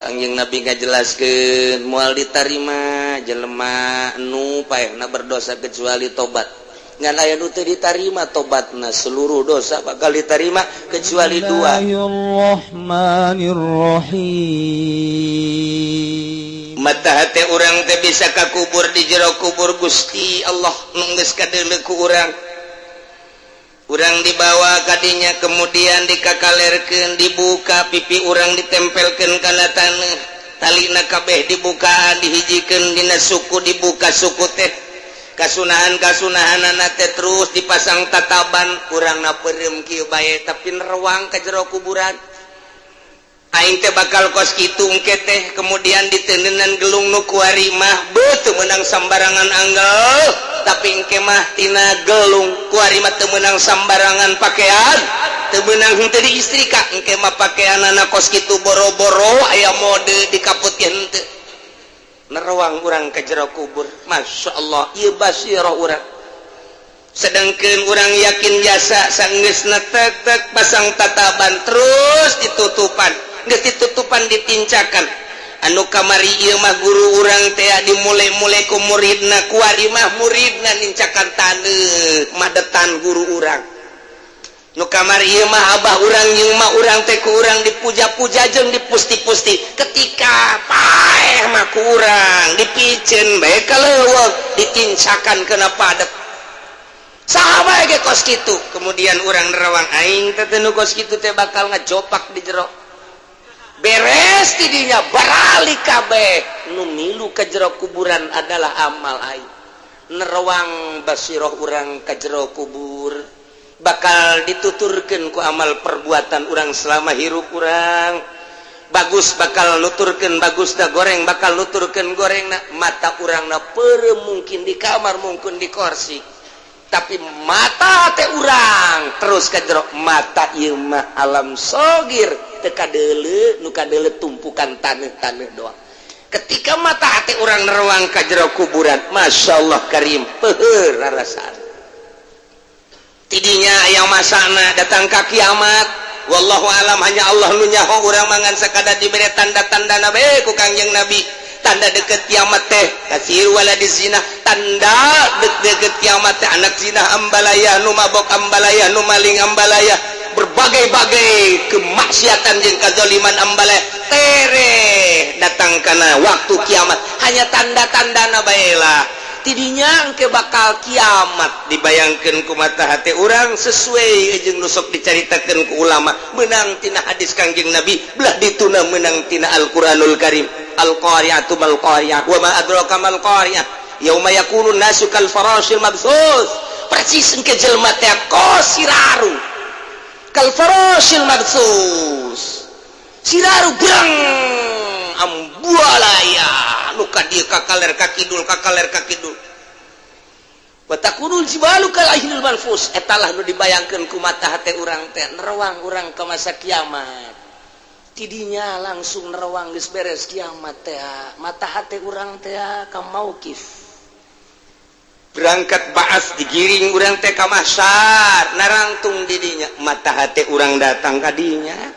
Kangjeng Nabi ngajelaskeun moal ditarima jelema nu paehna berdosa kecuali tobat. Ngan aya nu teu ditarima tobatna seluruh dosa bakal ditarima kecuali dua. Bismillahirrahmanirrahim. Mata hate urang teh bisa kakubur di jero kubur Gusti Allah nu geus kadeuleu ku urang. Urang dibawa kadinya kemudian dikakalerkeun dibuka pipi urang ditempelkeun kana taneuh talina kabeh dibukaan dihijikeun dina suku dibuka suku teh kasunahan-kasunahanana teh terus dipasang tataban urangna peureum kieu bae tapi nerewang ka jero kuburan aing teh bakal kos kitu engke teh kemudian diteuneunnan gelung nu kuari mah beuh meunang sambarangan anggel tapi engke mah tina gelung kuari mah teu meunang sambarangan pakaian teu meunang henteu diistrika engke mah pakaianana kos kitu boro-boro aya mode dikaputkeun henteu nerewang urang ka jero kubur masyaallah ieu basirah urang sedengkeun urang yakin jasa sanggeusna tek pasang tataban terus ditutupan geus ditutupan ditincakan anu kamari ieu mah guru urang teh dimulai-mulai ku muridna kuari mah muridna nincakan taneuh madetan guru urang nu kamari ieu mah abah urang jeung mah urang teh ku urang dipuja-puja jeung dipusti-pusti ketika paeh mah ku urang dipiceun bae kaleuweug ditincakan keuna padet saha bae ge kos kitu kemudian urang nerawang aing teh nu kos kitu teh bakal ngajopak di jero beres tidinya barali kabeh nu milu ka jero kuburan adalah amal aing nerewang basirah urang ka jero kubur bakal dituturkeun ku amal perbuatan urang selama hirup urang bagus bakal nuturkeun bagusna goreng bakal nuturkeun gorengna mata urangna peureum mungkin di kamar mungkin di kursi tapi mata teh urang terus ka jero mata ieu mah alam sogir teu kadeuleu nu kadeuleu tumpukan taneuh-taneuh doang ketika mata hati urang nerewang ka jero kuburan masyaallah karim peuheur rarasaan tidinya aya masana datang ka kiamat wallahu alam hanya Allah nu nyaho urang mangan sakadar dibere tanda-tandana bae ku Kangjeng Nabi tanda deket kiamat teh kasir waladiz zina tanda deket kiamat teh anak zina ambalaya nu mabok ambalaya nu maling ambalaya berbagai-bagai kemaksiatan jeung kazaliman ambalaya tere datang kana waktu kiamat hanya tanda-tandana bae lah tidinya engke bakal kiamat dibayangkeun ku mata hate urang sesuai jeung nu sok dicaritakeun ku ulama meunang tina hadis Kangjeng Nabi belah dituna meunang tina Al-Qur'anul Karim al-qari'atu mal qari'ah wa ma adraka mal qari'ah yauma yakunun nasu kal farashil mabsus persis engke jelema teh kosiraru kal farashil mabsus siraru brang ambualaya nu ka dieu kakaler ka kidul wa takunul jibalu kal ahlil manfus etalah nu dibayangkeun ku mata hate urang teh nerewang urang ka masa kiamat tidinya langsung nerewang geus beres kiamat teh mata hate urang teh ka mauqif berangkat ba'ats digiring urang teh ka mahsyar narangtung didinya mata hate urang datang ka dinya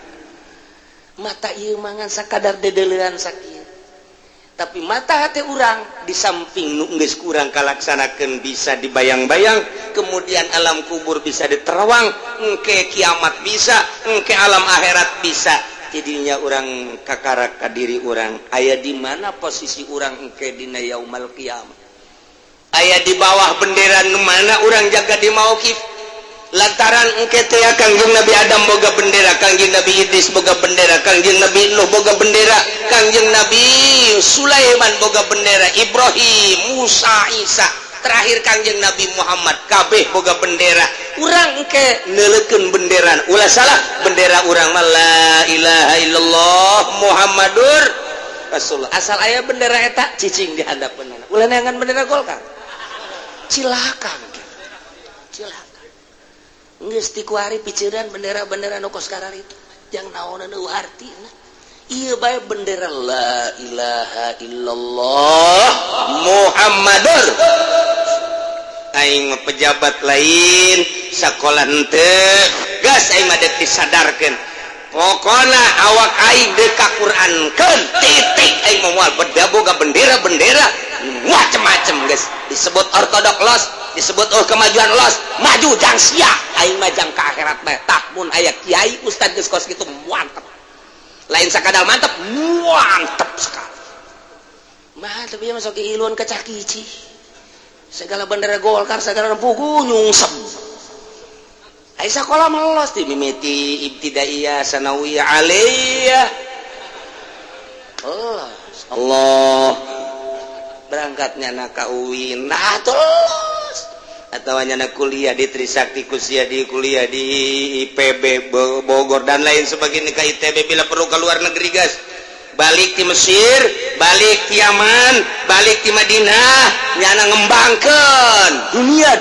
mata ieu mangan sakadar dedeleuan sakieu tapi mata hati urang di samping nu geus kurang kalaksanakeun bisa dibayang-bayang kemudian alam kubur bisa diterawang engke kiamat bisa engke alam akhirat bisa jadinya urang kakarak ka diri urang aya di mana posisi urang engke dina yaumul qiyamah aya di bawah bendera nu mana urang jaga di mauqif lantaran engke teh Kangjeng Nabi Adam boga bendera Kangjeng Nabi Idris boga bendera Kangjeng Nabi Nuh boga bendera Kangjeng Nabi Sulaiman boga bendera Ibrahim Musa Isa terakhir Kangjeng Nabi Muhammad kabeh boga bendera urang engke neuleukeun bendera ulah salah bendera urang mah la ilaha illallah Muhammadur Rasulullah asal aya bendera eta cicing di handapeunana ulah neangan bendera Golkar silakan geus ti kuari piceuran bendera-bendera nu kos karar itu yang naonna nu artina ieu bae bendera la ilaha illallah Muhammadur aing pejabat lain sakola henteu gas aing mah dek disadarkeun pokona awak aing deka Quran keun titik aing moal beda boga bendera-bendera macem-macem guys disebut ortodok los disebut kemajuan los maju jang sia aing majang ke akhirat mah tah mun aya kiai ustad geus kos kitu mantep lain sakadal mantep sekali mantep ieu masuk ilun kacakici segala bendera Golkar segala pugu nyungsem ai sakola melos ti mimiti ibtidaiyah sanawiyah aliyah Allah berangkatnya na ka UIN nah terus atau nyana kuliah di Trisakti kuliah di IPB Bogor dan lain sebagainya ke ITB bila perlu ke luar negeri guys balik di Mesir balik di Yaman balik di Madinah nyana ngembangkan dunia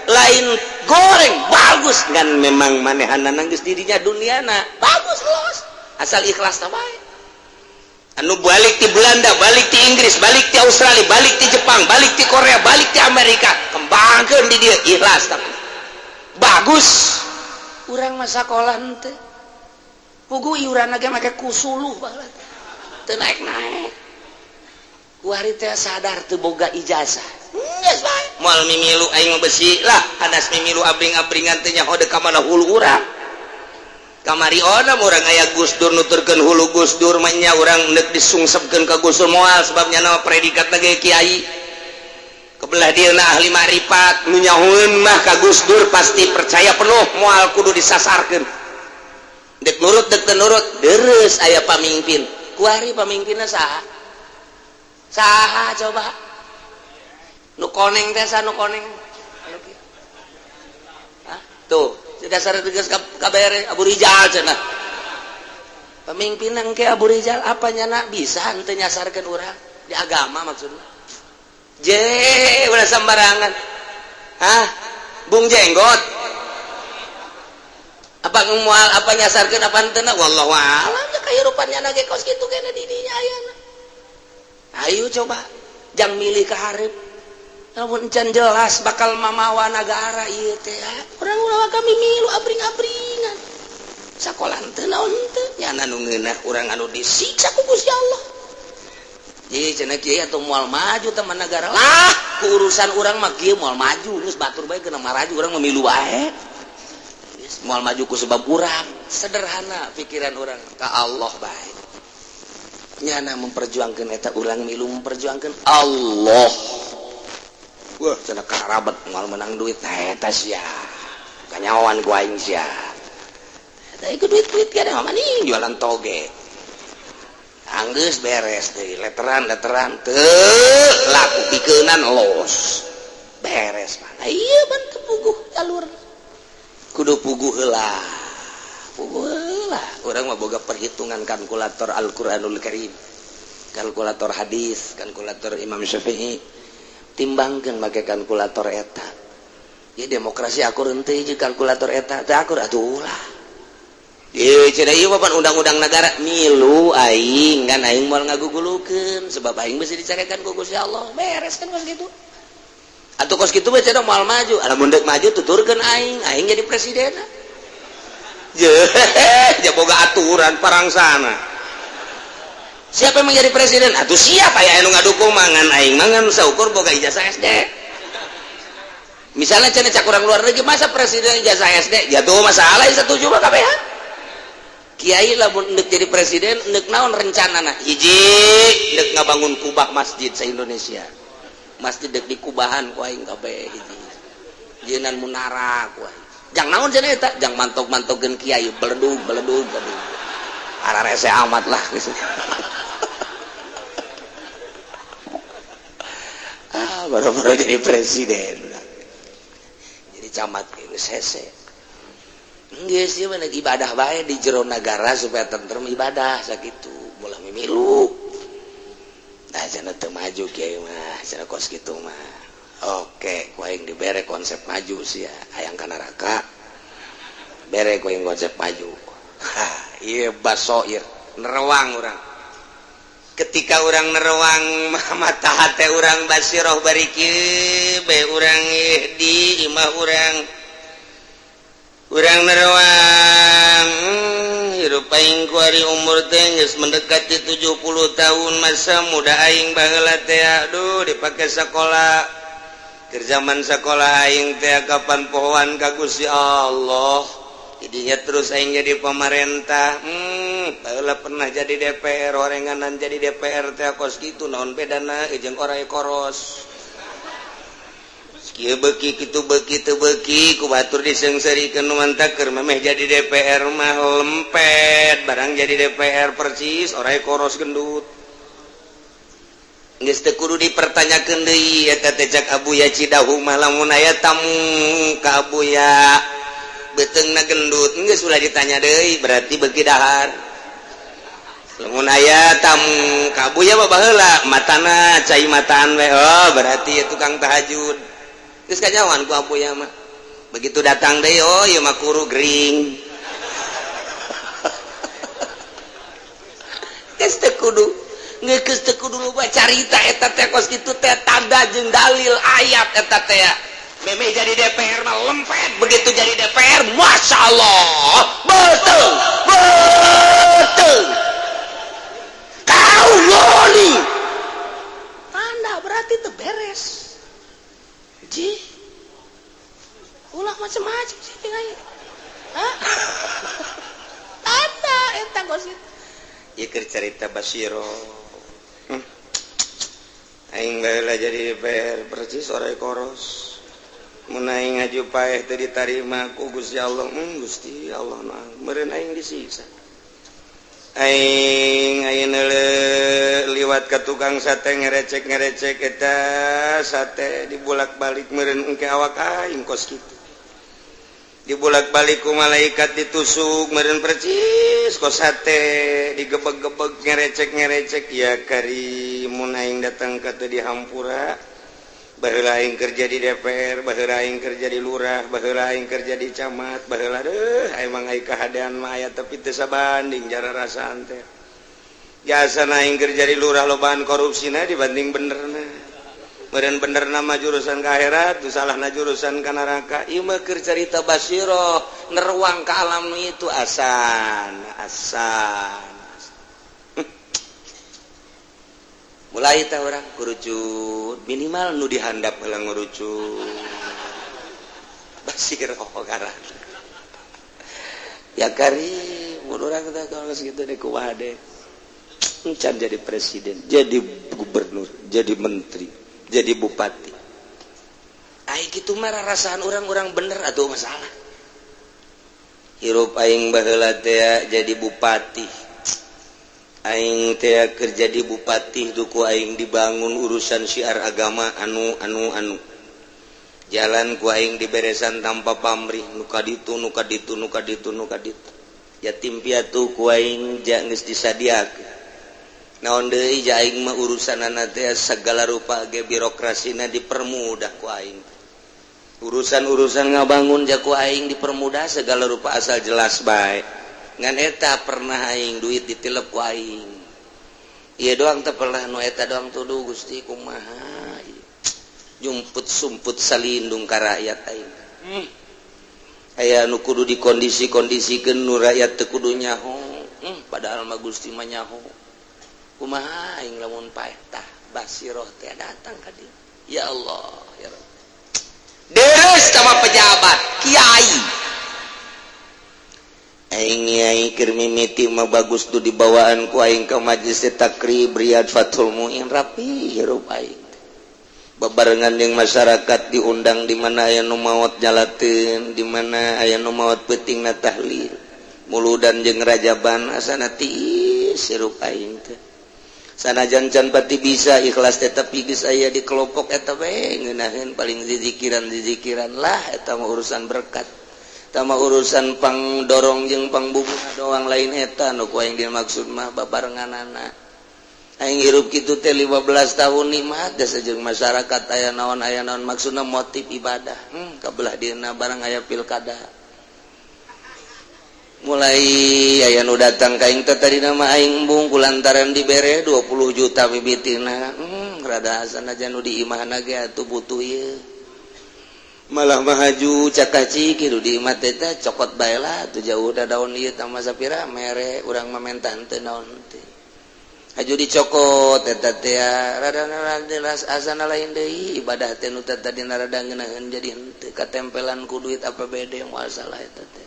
lain goreng bagus kan memang manehana nangis dirinya duniana bagus los asal ikhlas tabai anu balik di Belanda balik di Inggris balik di Australia balik di Jepang balik di Korea balik di Amerika kembangkan di dia ikhlas tapi bagus urang masa sekolah ente pugu iuran lagi make kusuluh banget teu naik kuari teh sadar teu boga ijazah geus bae moal mimilu aing besi lah hadas mimilu abring-abringan teh nya hode ka mana hulu urang kamari ona urang aya Gus Dur nuturkeun hulu Gus Dur mah nya urang neuk disungsepkeun ka Gus Dur moal sebabnya nama predikat lagi kiai kebelah dieuna ahli makrifat nu nyahoeun mah ka Gus Dur pasti percaya penuh moal kudu disasarkeun dek nurut dek nurut deres aya pamimpin kuari pamimpinna saha coba nu koneng teh nu koneng tuh dasar tegas KBR Abu Rizal cenah pemimpin engke Abu Rizal apa nyana bisa henteu nyasarkeun urang di agama maksudna je udah sembarangan bung jenggot apa moal apa nyasarkeun apa henteu wallahu a'lam nya kahirupannya na ge kos kitu kene di dinya ayeuna ayo coba jang milih ka hareup namun can jelas bakal mamawa negara ieu teh urang-urang kami milu abring-abringan sakola teu naon teu nya anu ngeunah urang anu disiksa ku Gusti Allah jadi cenah kieu atuh moal maju teman negara lah ku urusan urang mah kieu moal maju geus batur bae keuna maraju urang memilu wae moal maju ku sebab urang sederhana pikiran urang ka Allah bae nyana memperjuangkeun eta urang milu memperjuangkeun Allah wah cenah karabat moal menang duit eta sia kanyawan ku aing sia eta ieu duit-duit ge ada mani jualan toge anggeus beres deui leteran teu laku pikeunnan los beres mah ieu bantu puguh jalur kudu puguh heula urang mah boga perhitungan kalkulator Al-Qur'anul Karim kalkulator hadis kalkulator Imam Syafi'i timbangkan pakai kalkulator eta ya demokrasi akur henteu jeung kalkulator eta teh akur atuh ulah ieu cenah ieu papan undang-undang negara milu aing kan aing moal ngagugulukeun sebab aing mesti dicarekan ku Gusti Allah beres kan kos kitu atuh kos kitu bae cenah moal maju alamun deuk maju tuturkeun aing jadi presiden je boga aturan parangsana siapa yang menjadi presiden? Atuh siapa ya anu ngadukung mangan aing mangan saukur boga ijazah SD. Misalnya cenah cak urang luar negeri masa presiden ijazah SD? Ya tuh masalah setuju mah kabeh. Kiai lamun neuk jadi presiden neuk naon rencanana? Hiji neuk ngabangun kubah masjid se-Indonesia. Masjid deuk dikubahan ku aing kabeh hiji. Jeunan munara ku aing. Jang naon cenah eta? Jang mantog-mantogkeun kiai beledug. Ararese amat lah gitu. Baru-baru jadi presiden jadi camat geus hese geus ieu mah ibadah bae di jero nagara supaya tentrem ibadah sakitu ulah mimilu nah cenah teu maju kieu mah cenah kos kitu mah oke ku aing dibere konsep maju sia hayang ka neraka bere ku aing konsep maju ieu basoir nerewang urang ketika orang nerewang mata hati orang basiroh bariki be orang di imah orang urang nerawang hirup aing ku ari umur teh geus mendekati 70 tahun masa muda aing baheula teh aduh dipake sakola keur zaman sakola aing teh kapan pohoan ka Gusti Allah jadinya terus aing jadi pemerintah baheula pernah jadi DPR orenganan jadi DPR teh kos kitu naon bedana jeung orai koros kieu beuki kitu beuki teu beuki ku batur disengsarikeun mantap keur memeh jadi DPR mah lempet barang jadi DPR persis orai koros gendut geus teu kudu dipertanyakeun deui eta teh cak abuya Cidahu mah lamun aya tamu ka abuya beteungna gendut geus ulah ditanya deui berarti beuki dahar lamun aya tamu ka abuya mah baheula matana cai mataan we oh berarti tukang tahajud geus kanyawan ku abuya mah begitu datang deui oh ieu mah kuru gering geus teu kudu geus teu kudu loba carita eta teh kos kitu teh tanda jeung dalil ayat eta teh memeh jadi DPR mah lempet begitu jadi DPR masyaallah betul kau loli tanda berarti teu beres ji ulah macam-macam sih tinggal tanda eta kos kitu ieu keur carita Basiro aing baheula jadi DPR persis orai koros mun aing ngaju paeh teu ditarima ku Gusti Allah Gusti Allah nah meureun aing disiksa aing ayeuna liwat ka tukang sate ngerecek eta sate dibulak-balik meureun engke awak aing kos kitu dibulak-balik ku malaikat ditusuk meureun percis kos sate digebeg-gebeg ngerecek ya kari mun aing datang ka teu dihampura baheula aing kerja di DPR baheula aing kerja di lurah baheula aing kerja di camat baheula deuh emang aya kahadean mah aya tapi teu sabanding jara rasaan teh jasana aing kerja di lurah lobaan korupsina dibanding benerna meureun benerna mah jurusan ka akhirat tu salahna jurusan ka neraka ieu mah keur carita Basiro neruang ka alam itu asan mulai teh urang kurucut minimal nu dihandap heula ngurucut Basiro garang ya kari mun urang teh geus kitu deh kumaha deh can jadi presiden jadi gubernur jadi menteri jadi bupati ai kitu mah rarasaan urang-urang bener atuh masalah hirup aing baheula teh jadi bupati aing teh kerja di bupati duku aing dibangun urusan syiar agama anu jalan ku aing diberesan tanpa pamrih nu kaditu yatim piatu ku aing geus disadiakeun naon deui aing mah urusanana teh sagala rupa ge birokrasina dipermudah ku aing urusan ngabangun ja ku aing dipermudah segala rupa asal jelas bae ngan eta pernah aing duit ditilep ku aing ieu doang teh pernah nu eta doang tuduh Gusti kumaha jumput sumput salindung ka rakyat aing aya nu kudu dikondisi-kondisikeun nu rakyat teu kudu nyaho padahal mah Gusti mah nyaho kumaha aing lamun paeh tah Basiro teh datang ka dieu ya Allah ya Rabb deres sama pejabat kiai aing nyai keur mimiti mah bagus tuh dibawaan ku aing ka majelis takrib Riyad Fathul Muin rapi hirup aing babarengan jeung masyarakat diundang di mana aya nu maot nyalateun di mana aya nu maot peutingna tahlil muludan jeung rajaban asana tiis hirup aing teh sanajan can pati bisa ikhlas teh tapi geus aya di kelompok eta we ngeunaheun paling zizikiran lah eta mah urusan berkat tama urusan pangdorong jeung pangbubuna doang lain eta nu ku aing dimaksud mah babarenganana aing hirup kitu teh 15 tahun nikmat da sajeung masyarakat aya naon maksudna motif ibadah kabelah dieuna barang aya pilkada mulai aya nu datang ka aing teh tadina mah aing embung kulantaran dibere 20 juta bibitina rada sanajan nu diimahna ge atuh butuh ieu malah mahaju cakaci kitu di imah teh cokot bae lah tuh jauh da daun ieu tah sapira mere urang mamentan teu naon teh haju dicokot eta teh rada asana lain deui ibadah teh nu tadi rada ngeunaheun jadi henteu katempelan ku duit APBD moal salah eta teh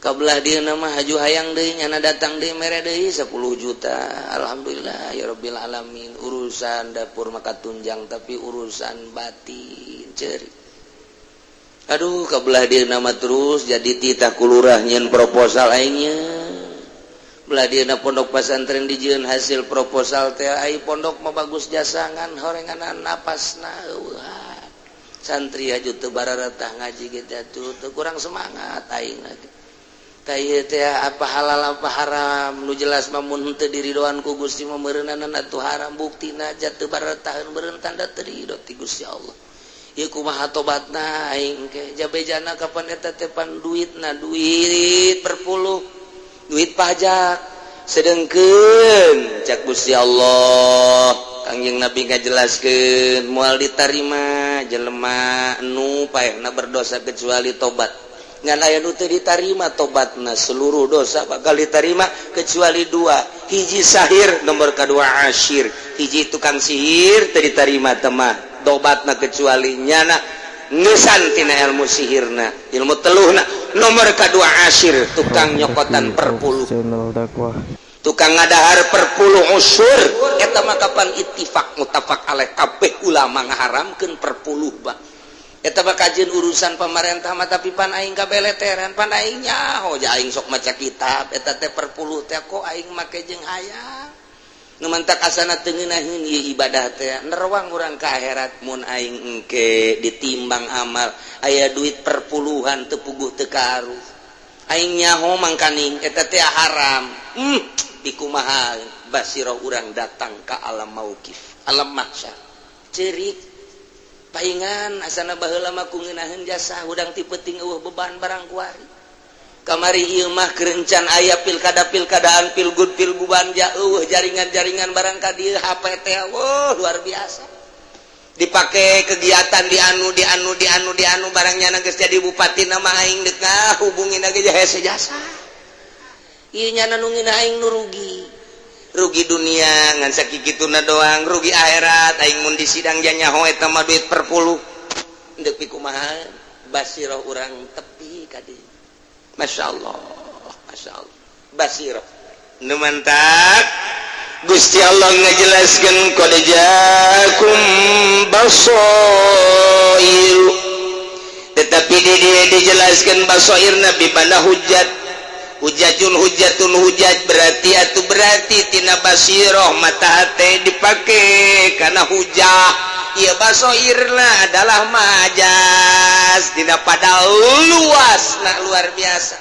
kabelah dieuna mah haju hayang deui nyana datang deui mere deui 10 juta alhamdulillah ya rabbil alamin urusan dapur maka tunjang tapi urusan batin ceuri aduh kabelah dieuna mah terus jadi titah kulurah nyeun proposal aingnya belah dieuna pondok pesantren dijieun hasil proposal teh ai pondok mah bagus jasangan horenganan napasna eueuh santri haju teu bararatah ngaji kitu teu kurang semangat aing lagi taya teh apa halal apa haram nu jelas mamun henteu diridoan ku Gusti mah meureunana atuh haram buktina jatuh barataheun meureun tanda teu ridho ti Gusti Allah ieu kumaha tobatna aing ke jabejana kapan eta teh pan duitna duit perpuluh duit pajak sedengkeun cak Gusti Allah Kangjeng Nabi ngajelaskeun moal ditarima jelema nu paehna berdosa kecuali tobat ngan aya nu teu ditarima tobatna seluruh dosa bakal diterima kecuali dua hiji sahir nomor kedua asyir hiji tukang sihir teu ditarima teh mah tobatna kecuali nyana ngesan tina ilmu sihirna ilmu teluhna nomor kedua asyir tukang nyokotan perpuluh tukang ngadahar perpuluh usur eta mah kapan ittifaq mutafaq alaih kabeh ulama ngaharamkeun perpuluh bah eta mah kajian urusan pemerintah mah tapi pan aing kabeleteran pan aing nyaho ja aing sok maca kitab eta teh perpuluh teh kok aing make jeung hayang nu mantak asana teu ngeunaheun ieu ibadah teh nerwang urang ka akhirat mun aing engke ditimbang amal aya duit perpuluhan teu puguh teu karu aing nyaho mangkaning eta teh haram dikumaha basirah urang datang ka alam mauqif alam mahsyar ceurik paingan asana baheula mah ku ngeunaheun jasa hudang ti peuting eueuh beban barang kuari kamari ieu mah kerencan aya pilkada-pilkadaan pilgud pilgubanja eueuh jaringan-jaringan barang ka dieu HP teh luar biasa dipake kegiatan di anu barangnya geus jadi bupati nama aing deuk hubungin ge hese jasa ieu nyana nu ngina aing nu rugi dunia ngan sakikituna doang rugi akhirat aing mun di sidang nya nyaho eta mah duit perpuluh deuk pikumaha basirah urang tepi ka dieu masyaallah basirah nu mantap Gusti Allah ngajelaskeun qad jaakum basair tetapi dia dijelaskeun basair nabi bana hujat hujatun hujat berarti tina basirah mata hate dipake kana hujah ieu basairna adalah majas tina pada luasna luar biasa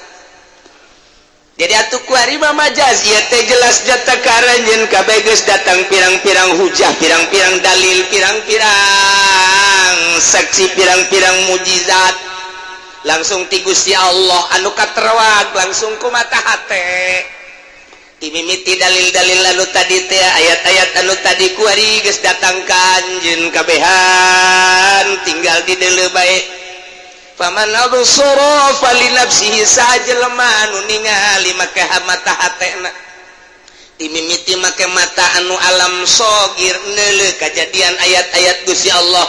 jadi atuh kuari mah majaz ieu teh jelas jata karanjeun kabeh geus datang pirang-pirang hujah pirang-pirang dalil pirang-pirang saksi pirang-pirang mujizat langsung ti Gusti Allah anu katerwag langsung ku mata hate ti mimiti dalil-dalil anu tadi teh ayat-ayat anu tadi kuari geus datang ka anjeun kabehan tinggal di deuleu bae faman absara falinafsihi sajelema anu ningali make mata hatena ti mimiti make mata anu alam sogir neuleuh kajadian ayat-ayat Gusti Allah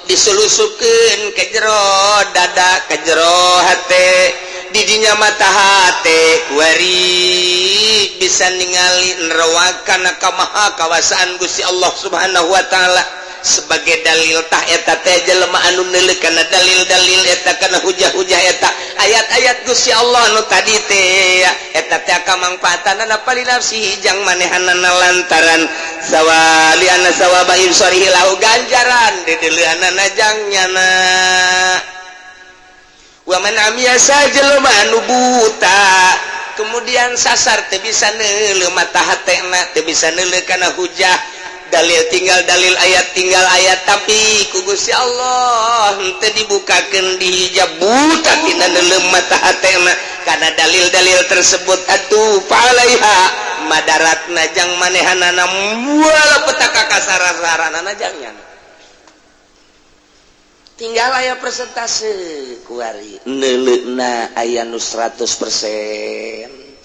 diselusupkeun ke jero dada ke jero hate di dinya mata hate kuari bisa ningali nerawakan kamaha kawasaan Gusti Allah Subhanahu wa taala sebagai dalil tah eta teh jelema anu neuleuh kana dalil-dalil eta kana hujah-hujah eta ayat-ayat Gusti Allah anu tadi teh eta teh kamangpaatanna pali nafsi jang manehanana lantaran sawali anna sawaba ibsarihi lahu ganjaran dedeleuhanana jang nyana wa man amiya sajelema anu buta kemudian sasar teu bisa neuleuh mata hatena teu bisa neuleuh kana hujah dalil tinggal dalil ayat tinggal ayat tapi ku Gusti Allah henteu dibukakeun di hijab buta tina neuleuh mata hatena kana dalil-dalil tersebut atuh palaiha madaratna jang manehanana moal petaka kasarasaranana jang nyana tinggal aya persentase kuari neuleukeuna aya nu 100%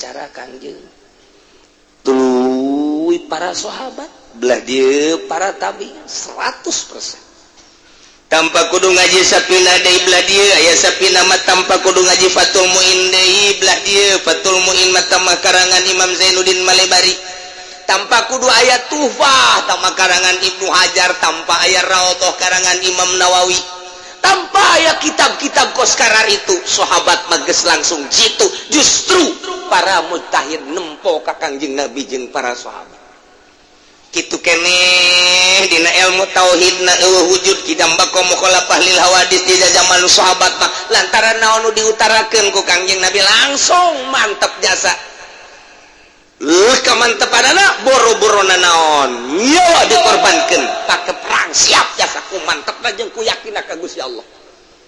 cara Kangjeng tuluy para sahabat belah dieu para tabi'in 100% tanpa kudu ngaji sapina deui belah dieu aya sapina mah tanpa kudu ngaji Fathul Muin deui belah dieu Fathul Muin mah tamah karangan Imam Zainuddin Malebari tanpa kudu aya Tuhfah tamah karangan Ibnu Hajar tanpa aya Raudhah karangan Imam Nawawi tanpa aya kitab-kitab koskarar itu sahabat mages langsung jitu justru para mujtahid nempo ka Kangjeng Nabi jeung para sahabat kitu keneh dina ilmu tauhidna eueuh wujud kidambako mukhalafah lil hawadis di zaman sahabat mah lantaran naon nu diutarakeun ku Kangjeng Nabi langsung mantep jasa kamantepanana boro-borona naon nyawa dikorbankeun pake perang siap jasa ku mantepna jeung ku yakin ka Gusti Allah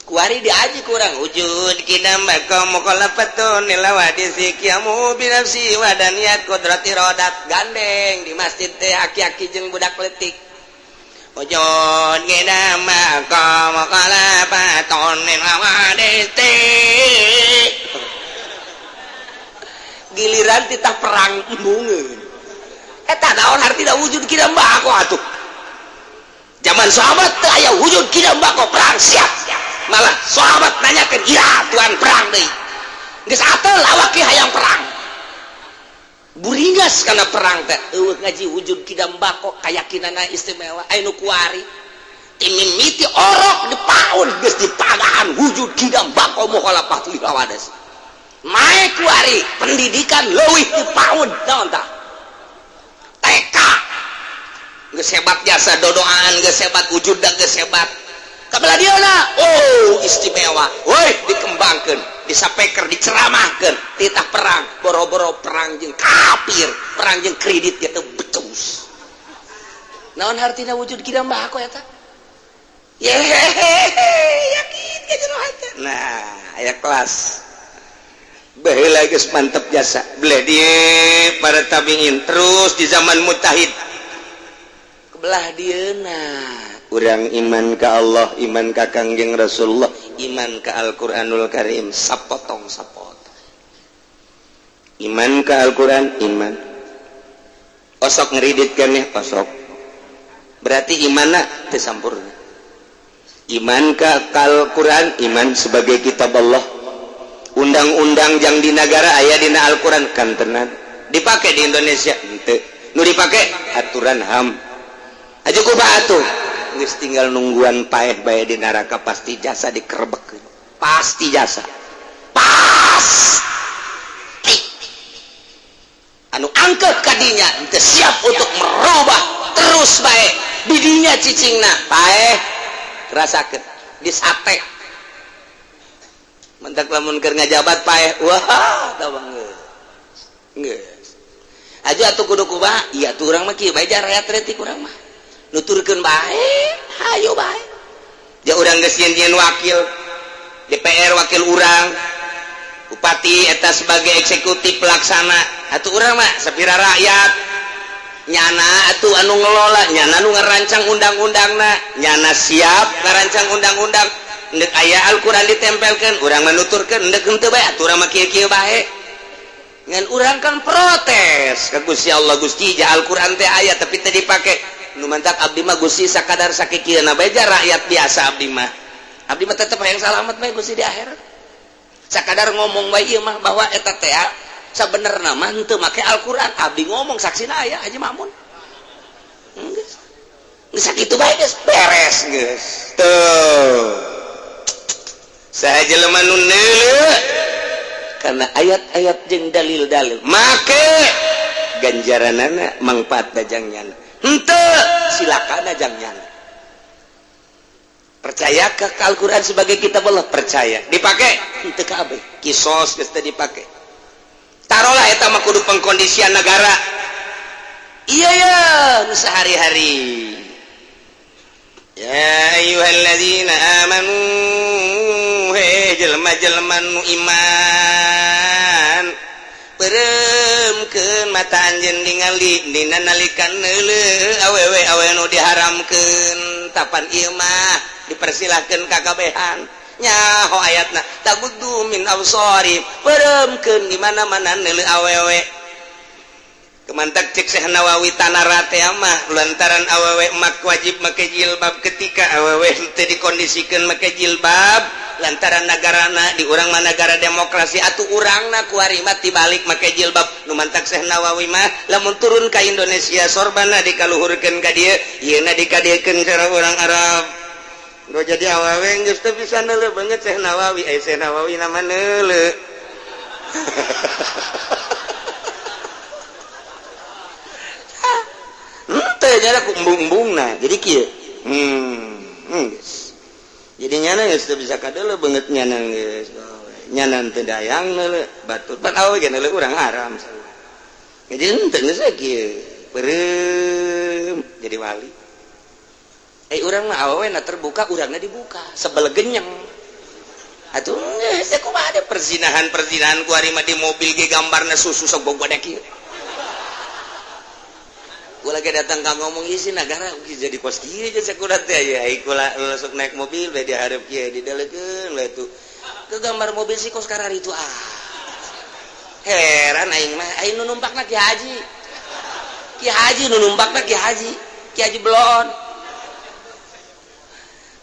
kuari diaji kurang wujud kidambako mukhalafatun lil hawadis kiamu binafsi wa daniyat qudrati rodat gandeng di masjid teh aki-aki jeung budak leutik wujud kidambako mukhalafatun lil hawadis giliran titah perang embungeun eta naon artina wujud kidambako atuh zaman sahabat teh aya wujud kidambako perang siap malah sahabat nanyakeun ira tuan perang deui geus atel awak ge hayang perang buringas kana perang teh eueuh ngaji wujud kidambako kayakinanna istimewa aya nu kuari timimiti orok dipaun geus dipagaan wujud kidambako mukhalafah lil hawadis mae kuari pendidikan leuwih dipaun naon tah TK geus hebat jasa dodoan geus hebat wujudna geus hebat kabelah dieuna oh istimewa woi dikembangkeun disapeker diceramahkeun titah perang boro-boro perang jeung kafir perang jeung kredit eta becus naon hartina wujud kidambako eta yakin ka jeung hate nah aya kelas baheula geus mantep jasa belah dieu para tabi'in terus di zaman mujtahid kebelah dieuna urang iman ka Allah iman ka Kangjeng Rasulullah iman ka Al-Qur'anul Karim sapotong-sapotong iman ka Al-Qur'an iman osok ngeridit keneh osok berarti imanna teu sampurna iman ka Al-Qur'an iman sebagai kitab Allah undang-undang yang di negara aya dina Al-Qur'an kan tenan dipake di Indonesia henteu nu dipake aturan HAM aja ku atuh geus tinggal nungguan paeh bae di neraka pasti jasa dikerebekeun pasti jasa pasti anu angkat kadinya teu siap untuk merubah terus bae didinya cicingna paeh rasakeun disate mentak lamun keur ngajabat paeh wah da banget geus aja atuh kudu kumaha iya tuh urang mah kieu bae jarayat retik urang mah nuturkeun bae hayu bae ja urang geus nyieun wakil DPR wakil urang bupati eta sebagai eksekutif pelaksana atuh urang mah sapira rakyat nyana atuh anu ngelola nyana anu ngarancang undang-undangna nyana siap ngarancang undang-undang endek aya Al-Qur'an ditempelkeun urang menuturkeun endek henteu bae atuh urang mah kieu-kieu bae ngan urang kan protes ka Gusti Allah Gusti ja Al-Qur'an teh aya tapi teu dipake nu mantak abdi mah Gusti sakadar sakikieuna bae rakyat biasa abdi mah tetep hayang salamet bae Gusti di akhirat sakadar ngomong bae ieu mah bahwa eta teh sabenerna mah henteu make Al-Qur'an abdi ngomong saksina aya Haji Mamun geus sakitu bae geus beres geus tuh saha jelema nu neuleuh karena ayat-ayat jeung dalil-dalil make ganjaranana mangpaat dajangnyana henteu silakan ajang nyana percaya ke Al-Qur'an sebagai kitab Allah percaya dipake henteu kabeh kisos geus teu dipake tarolah eta mah kudu pengkondisian negara iya ya nu sehari-hari ya ayyuhalladzina amanu he jelema-jelema nu iman peremkeun mata anjeun ningali dina nalika neuleuh awewe nu diharamkeun tapan ieu mah dipersilahkan kakabehan nyaho ayatna tagudu min absari peremkeun di mana-mana neuleuh awewe kemantak cek Syekh Nawawi tanarate mah lantaran awewe mak wajib make jilbab ketika awewe teu dikondisikeun make jilbab lantaran nagarana di urang mah negara demokrasi atuh urangna ku ari mah tibalik make jilbab nu mantak Syekh Nawawi mah lamun turun ka Indonesia sorbana dikaluhurkeun ka dieu ieuna dikadiekeun cara urang Arab do jadi awewe geus teu bisa neuleuh banget Syekh Nawawi Syekh Nawawi nama neuleuh henteu nya ku embung-embungna jadi kieu geus jadi nyana geus teu bisa kadeuleuh banget nyana geus nyana teu dayang neuleuh batur pan awewe ge neuleuh urang haram jadi henteu geus kieu beureum jadi wali urang mah awewe na terbuka urangna dibuka sebel genyeng atuh geus kumaha ada perzinahan ku ari mah di mobil ge gambarna susu sok bogoda kieu ulah ge datang ka ngomong isi negara jadi kos kieu aja sakurat teh aya ulah sok naik mobil bae di hareup kieu didelekeun we tuh ke gambar mobil si kos karar itu heran aing mah aing nu numpakna Ki Haji nu numpakna Ki Haji Blon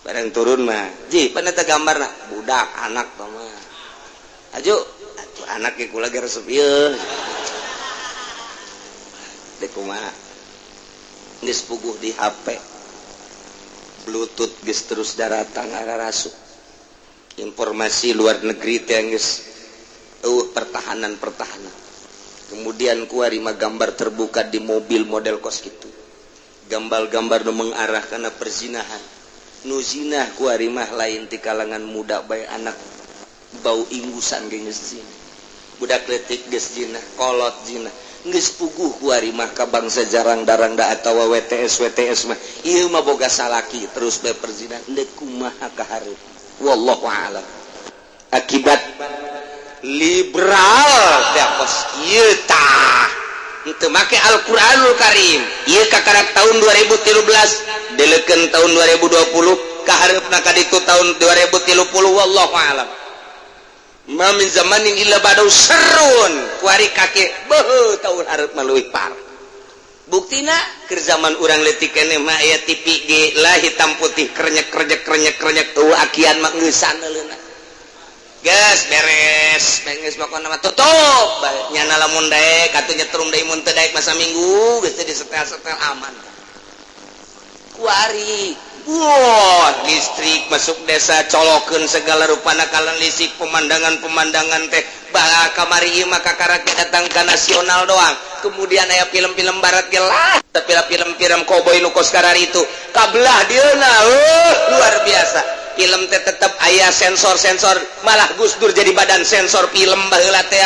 bareng turun mah ji pana teh gambarna budak anak mah aju atuh anak ge kula ge resep ieu dek kumaha geus puguh di HP bluetooth geus terus daratang ararasuk informasi luar negeri teh geus pertahanan kemudian kuari mah gambar terbuka di mobil model kos kitu gambar-gambar nu mengarah kana perzinahan nu zina ku ari mah lain ti kalangan muda bae anak bau ingusan ge geus zina budak leutik geus zina kolot zina geus puguh ku ari mah ka bangsa jarang-darang da atawa WTS mah ieu mah boga salaki terus bae perzina endek kumaha kahareup wallahu a'lam akibat liberal da kos ieu tah itu make Al-Quranul Karim ieu kakarak tahun 2013 delekeun tahun 2020 kahareupna ka ditu tahun 2030 wallahu a'lam ma min zamanin illa ba'dahu syarrun kuari kake beuh tahun hareup mah leuwih parah buktina keur zaman urang leutik keneh mah aya TV ge lah hitam putih krenyek tuh akian mah geus saneuleuna geus beres pokona mah tutup nyana lamun daek atuh nyetrum deui mun teu daek masa minggu geus teu disetel-setel aman kuari wah listrik masuk desa colokeun segala rupana kalan listrik pemandangan teh bah kamari ieu mah kakarak datang ka nasional doang kemudian aya film-film barat ge lah tapi film-film koboi nu kos karar itu kabelah dieuna luar biasa film teh tetap aya sensor malah Gus Dur jadi badan sensor film baheula teh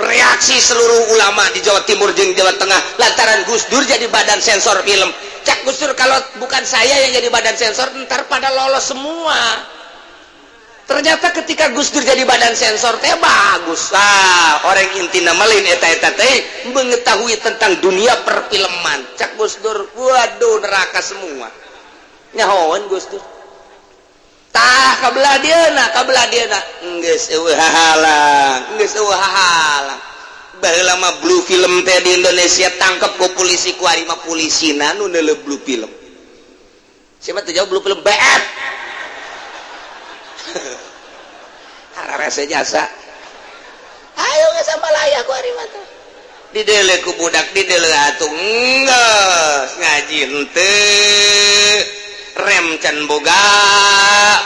reaksi seluruh ulama di Jawa Timur jeung Jawa Tengah lantaran Gus Dur jadi badan sensor film cak Gus Dur kalau bukan saya yang jadi badan sensor ntar pada lolos semua ternyata ketika Gus Dur jadi badan sensor teh bagus orang intina malin eta teh mengetahui tentang dunia perfilman cak Gus Dur waduh neraka semua nyahoan Gus Dur tah kabelah dieuna geus eueuh hahalang baheula mah blue film teh di Indonesia tangkep ku polisi ku ari mah polisina nu neuleuh blue film siapa teh jauh blue film BF hararese jasa ayo geus sambalaya ku ari mah teh dideuleuh ku budak dideuleuh atuh geus ngaji henteu rem can boga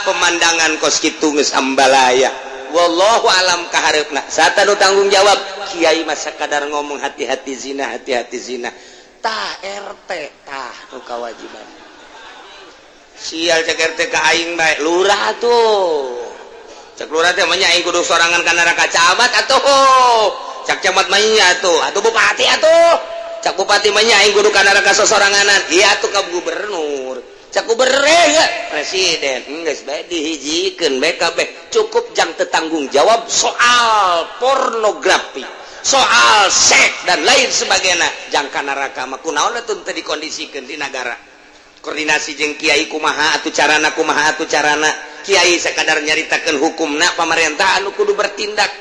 pemandangan kos kitu geus ambalaya wallahu alam kahareupna sata nu tanggung jawab kiai mah sakadar ngomong hati-hati zina tah RT tah nu kawajiban sial cek RT ka aing bae lurah atuh cek lurah teh mah nya aing kudu sorangan ka neraka camat atuh cak camat mah nya atuh bupati atuh cak bupati mah nya aing kudu ka neraka sosoranganan ieu atuh ka gubernur cak gubernur presiden geus bae dihijikeun bae kabeh cukup jang tetanggung jawab soal pornografi soal seks dan lain sebagainya jang ka neraka mah kunaon atuh teu dikondisikeun di negara koordinasi jeung Kiai kumaha atuh carana Kiai sakadar nyaritakeun hukumna pamarentah anu kudu bertindak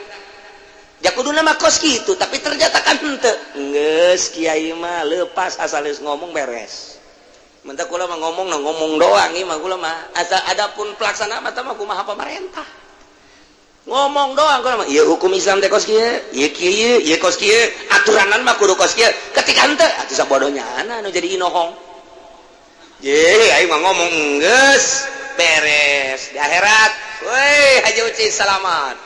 ya kudu nama kos gitu tapi ternyata kan henteu geus Kiai mah leupas asal geus ngomong beres mentak kula mah ngomong doang ieu mah kula mah asal adapun pelaksana mah tah kumaha pamarentah ngomong doang kula mah ieu hukum Islam teh kos kieu ieu kos kieu aturanan mah kudu kos kieu ketika henteu atuh sabodohnya anu jadi inohong ye aing mah ngomong geus beres di akhirat woi Haji Uci selamat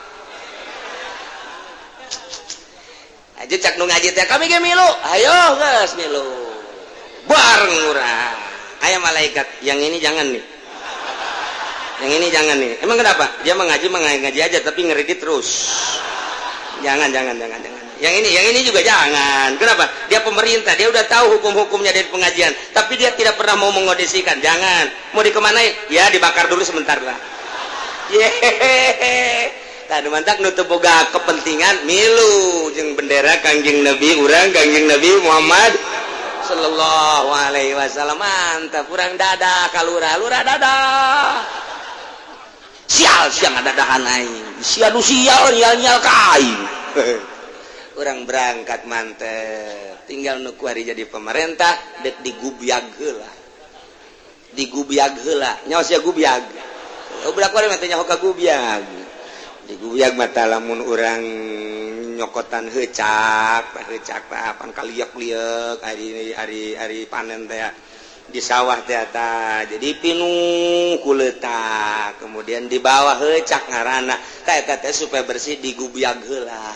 aja cak nu ngaji teh kami ge milu ayo geus milu bareng urang aya malaikat yang ini jangan nih emang kenapa dia mengaji aja tapi ngeredit terus jangan yang ini juga jangan kenapa dia pemerintah dia udah tahu hukum-hukumnya dari pengajian tapi dia tidak pernah mau mengodesikan jangan mau dikemanain ya dibakar dulu sebentar lah tadi mantak nutup boga kepentingan milu jeung bendera Kangjeng Nabi urang Kangjeng Nabi Muhammad sallallahu alaihi wasallam mantap urang dadah ka lurah dadah sial ngadadahan aing sia nu sial nyal ka aing urang berangkat mantep tinggal nu kuari jadi pemerintah dek digubiag heula nyaos ya gubiag budak kuari mah teh nyaho ka gubiag digubiag mata lamun urang nyokotan hecak pan kaliak-liak hari panen teh di sawah teh eta jadi pinuh kuletak kemudian di bawah hecak ngaranna ka eta teh supaya bersih digubiag heula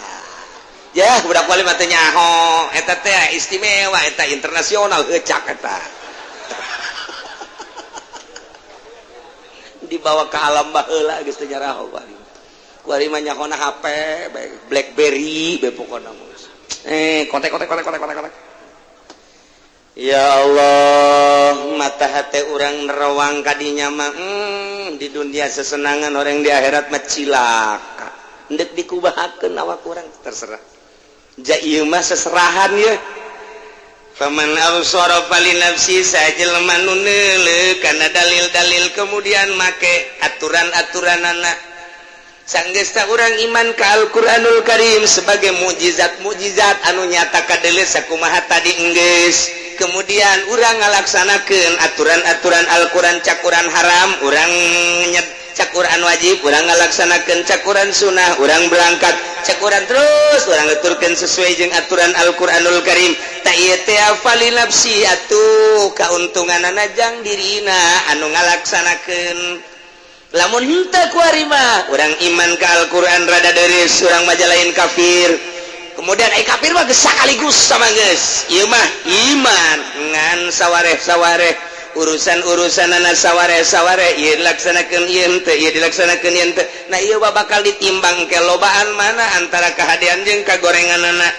ya budak kuali mah teh nyaho eta teh istimewa eta internasional hecak eta dibawa ke alam baheula geus teh nyaraho kuari mah nyahona HP BlackBerry be pokona kontek ya Allah mata hate urang nerawang kadinya mah di dunia sesenangan orang di akhirat mah cilaka ndek dikubahakeun awak urang terserah ja ieu mah seserahan ya faman absara fali nafsi sajelma nu neuleuh kana dalil-dalil kemudian make aturan-aturanana sanggesta urang iman ka Al-Qur'anul Karim sebagai mukjizat anu nyata kadeuleu sakumaha tadi enggeus kemudian urang ngalaksanakeun aturan-aturan Al-Qur'an cakuran haram urang cakuran wajib urang ngalaksanakeun cakuran sunnah urang berangkat cakuran terus urang nuturkeun sesuai jeung aturan Al-Qur'anul Karim ta ieu teh afali nafsi atuh kauntunganana jang dirina anu ngalaksanakeun lamun henteu kuari mah urang iman ka Al-Qur'an rada deres urang mah lain kafir kemudian kafir mah geus sakaligus sama geus ieu mah iman ngan sawareh-sawareh urusan-urusanana sawareh-sawareh ieu dilaksanakeun ieu dilaksanakeun ieu teu nah ieu bakal ditimbang ke lobaan mana antara kahadean jeung kagorenganana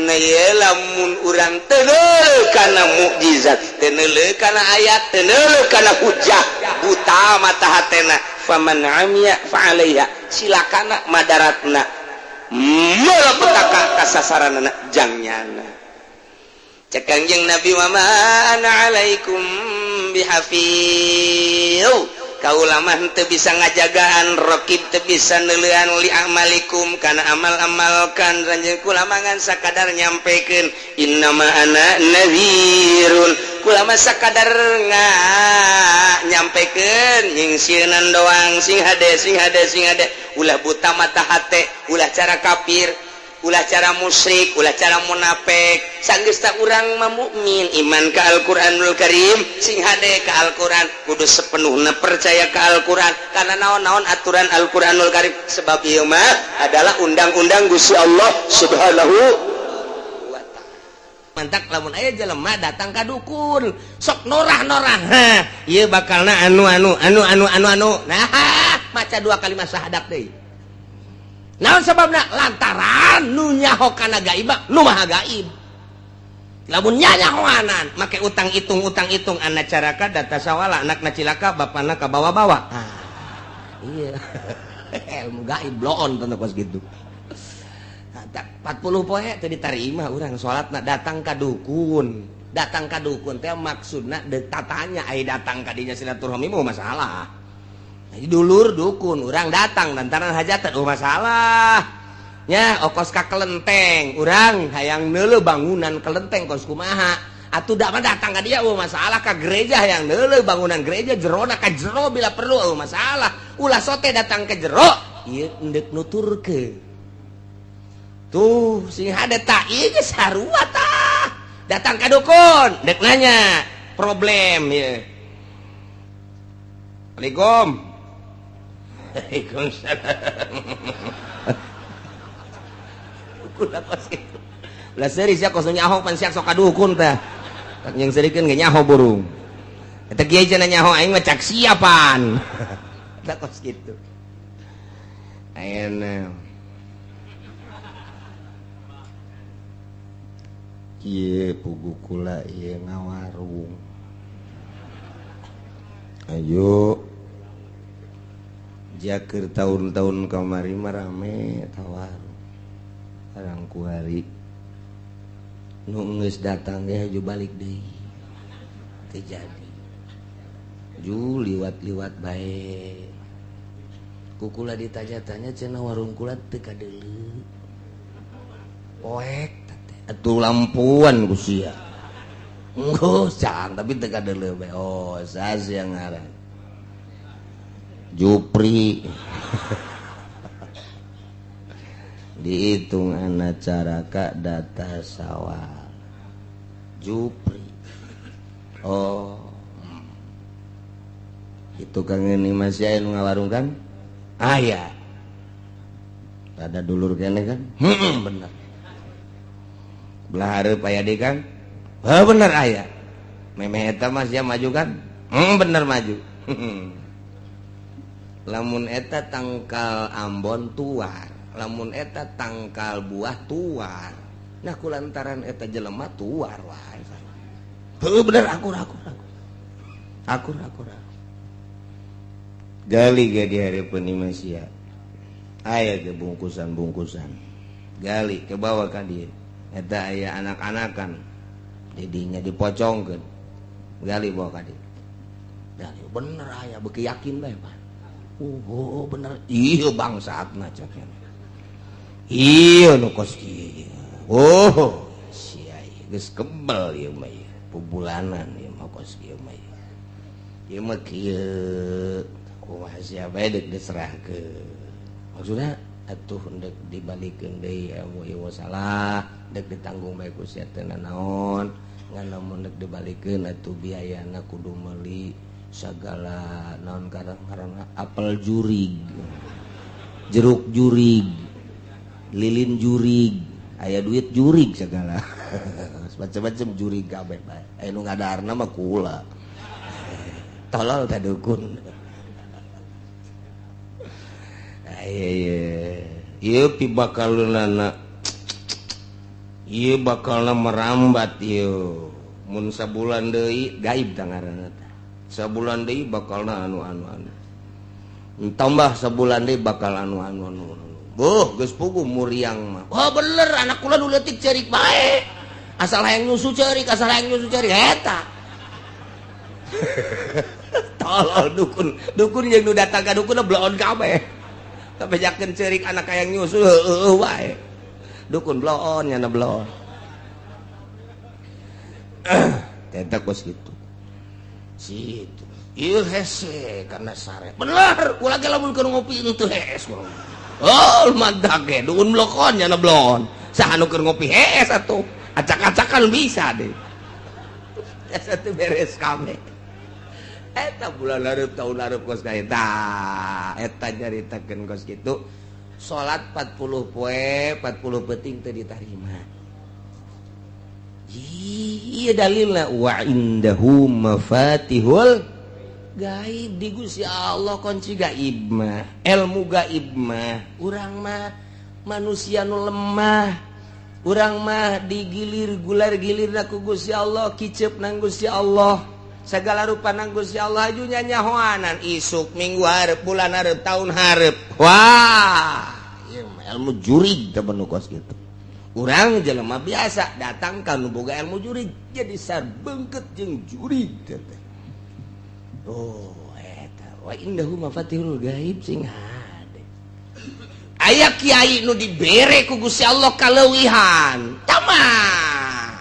nah ieu lamun urang teu neuleuh kana mukjizat teu neuleuh kana ayat teu neuleuh kana hujjah buta mata hatena faman amiya fa'alaiha silakana madaratna malapetaka kasasaranana jangnyana cek Kangjeng Nabi wa ma ana alaikum bihafiz kaula mah teu bisa ngajagaan raqib teu bisa neuleuan li amalikum kana amal-amalkan ranjeun kula mangan sakadar nyampekeun innama ana nadhirun kula mah sakadar nyampekeun nyingsieunan doang sing hade ulah buta mata hate ulah cara kafir ulah cara musyrik ulah cara munafik sanggeus urang mah mukmin iman ka Al-Qur'anul Karim sing hade ka Al-Qur'an kudu sepenuhna percaya ka Al-Qur'an karena naon-naon aturan Al-Qur'anul Karim sebab ieu mah adalah undang-undang Gusti Allah Subhanahu wa taala mantak lamun aya jelema datang ka dukun sok norah-norah ieu bakalna anu nah maca 2 kalimat syahadat deui naon sababna lantaran nu nyaho kana gaib nu maha gaib lamun nyanyahoanan make utang hitung anak caraka data sawala anakna cilaka bapana ka bawa-bawa iya ilmu gaib bloon tanda pas gitu 40 poe teu ditarima urang salatna datang ka dukun datang ka dukun teh maksudna tatanya ai datang ka dinya silaturahmi mau masalah. Jadi dulur dukun urang datang lantaran hajatan masalah. Nya okos ka kelenteng, urang hayang neuleuh bangunan kelenteng kos kumaha. Atuh da mah datang ka dia masalah ka gereja hayang neuleuh bangunan gereja jerona ka jero bila perlu masalah. Ulah sote datang ke jero ieu endek nuturkeun. Tuh sing hade ta ieu geus sarua tah. Datang ke dukun, dek nanya problem ya. Assalamualaikum. Waalaikumsalam. Ulah kos kitu. Ulah seuri sia kos nyaho pan sia sok ka dukun teh. Yang serikeun ge nyaho burung. Eta kieu cenah nyaho aing mah cak siapan. Ulah kos kitu. Ayeuna ieu pugu kula ieu ngawarung. Ayo jakeur tahun-tahun kamari mah rame tawarung. Sareng kuari nu geus datang ge haju balik deui. Teu jadi. Ju liwat-liwat bae. Ku kula ditanya-tanya cenah warung kula teu kadeuleu. Poek atuh lampuan ku sia. Engko cang tapi teu kadeuleu bae. Oh, saha ngaran? Jupri. Dihitung anak caraka data sawal. Jupri. Oh. Itu Kang ini masih aya nu ngawarung kan? Aya. Ada dulur kene kan? Bener. Belah hareup aya deui kan? Bener aya. Memeh eta mah sia maju kan? Bener maju. Lamun eta tangkal Ambon tuar, lamun eta tangkal buah tuar. Nah kulantaran eta jelema tuar wae. Bener akur. Gali ge di hareupeun ieu sia. Aya ge bungkusan-bungkusan. Gali ke bawah ka dieu. Eta aya anak-anakan didinya dipocongkeun gali bawa ka dieu. Gali bener aya beuki yakin bae Pak. Oh bener ieu bangsatna cak. Ieu nu kos kieu. Oh sia geus kebal ieu mah ieu pubulanan ieu mah kos kieu mah. Ieu mah kieu kumaha sia bae deuk diserahkeun. Maksudna atuh hendak dibalikeun deui ilmu salah dek ditanggung bae ku sia teh naon ngan lamun dek dibalikeun atuh biayana kudu meuli sagala naon ngaranna apel jurig, jeruk jurig, lilin jurig, aya duit jurig sagala. Macam-macam jurig kabeh bae. Aya nu ngadarna mah kula. Tolol teh dukun. Ieu pi bakalna ieu bakalna merambat ieu mun sabulan deui gaib tah ngaranna teh sabulan deui bakalna anu tambah sabulan deui bakal anu boh geus pugu muriang mah wah bener anak kula nu leutik ceurik bae asal hayang nyusu ceurik eta tolol dukun jeung nu datang ka dukun bloon kabeh tapi jakeun ceurik anak hayang nyusu heueuh wae dukun bloon nya bloon eta kos kitu situ ieu hese karena sare bener ulah ge lamun keur ngopi teu hees oh mantap ge dukun blokon nya bloon saha nu keur ngopi hees atuh acak-acakan bisa deh asa teu beres kabeh. Eta bulan hareup tahun hareup kos ka eta nyaritakeun kos kitu salat 40 poe 40 peuting teu ditarima. Ieu dalilna wa indahu mafatihul gaib di Gusti Allah kunci gaib mah ilmu gaib mah urang mah manusia nu lemah urang mah digilir gular-gilirna ku Gusti Allah kicep nang Gusti Allah segala rupa nang Gusti Allah ajunya nyahoanan isuk minggu hareup bulan hareup tahun hareup wah ieu ilmu jurig teh bener kos kitu urang jelema biasa datang ka nu boga ilmu jurig jadi sarbengket jeung jurig teh. Oh eta wa indahu mafatihul gaib sing hade. Aya kiai nu dibere ku Gusti Allah kaleuwihan. Tamah.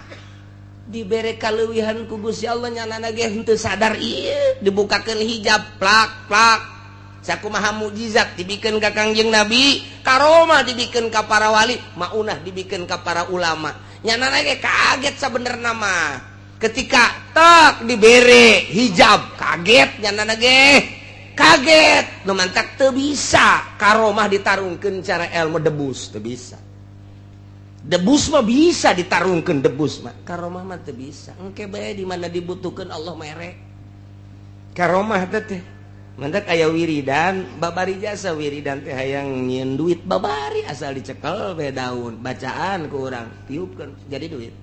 Dibere kaleuwihan ku Gusti Allah nyanana ge henteu sadar ieu dibukakeun hijab plak-plak. Sakumaha mukjizat dibikeun ka Kangjeng Nabi, karomah dibikeun ka para wali, maunah dibikeun ka para ulama. Nyanana ge kaget sabenerna mah. Ketika tak dibere hijab, kaget nyanana ge. Kaget, nu mantak teu bisa karomah ditarungkeun cara ilmu debus, teu bisa. Debus mah bisa ditarungkeun debus mah, karomah mah teu bisa. Engke bae di mana dibutuhkeun Allah mere. Karomah teh mantak aya wiridan, babari jasa wiridan teh hayang nyieun duit babari asal dicekel bae daun, bacaan ku urang, tiupkeun jadi duit.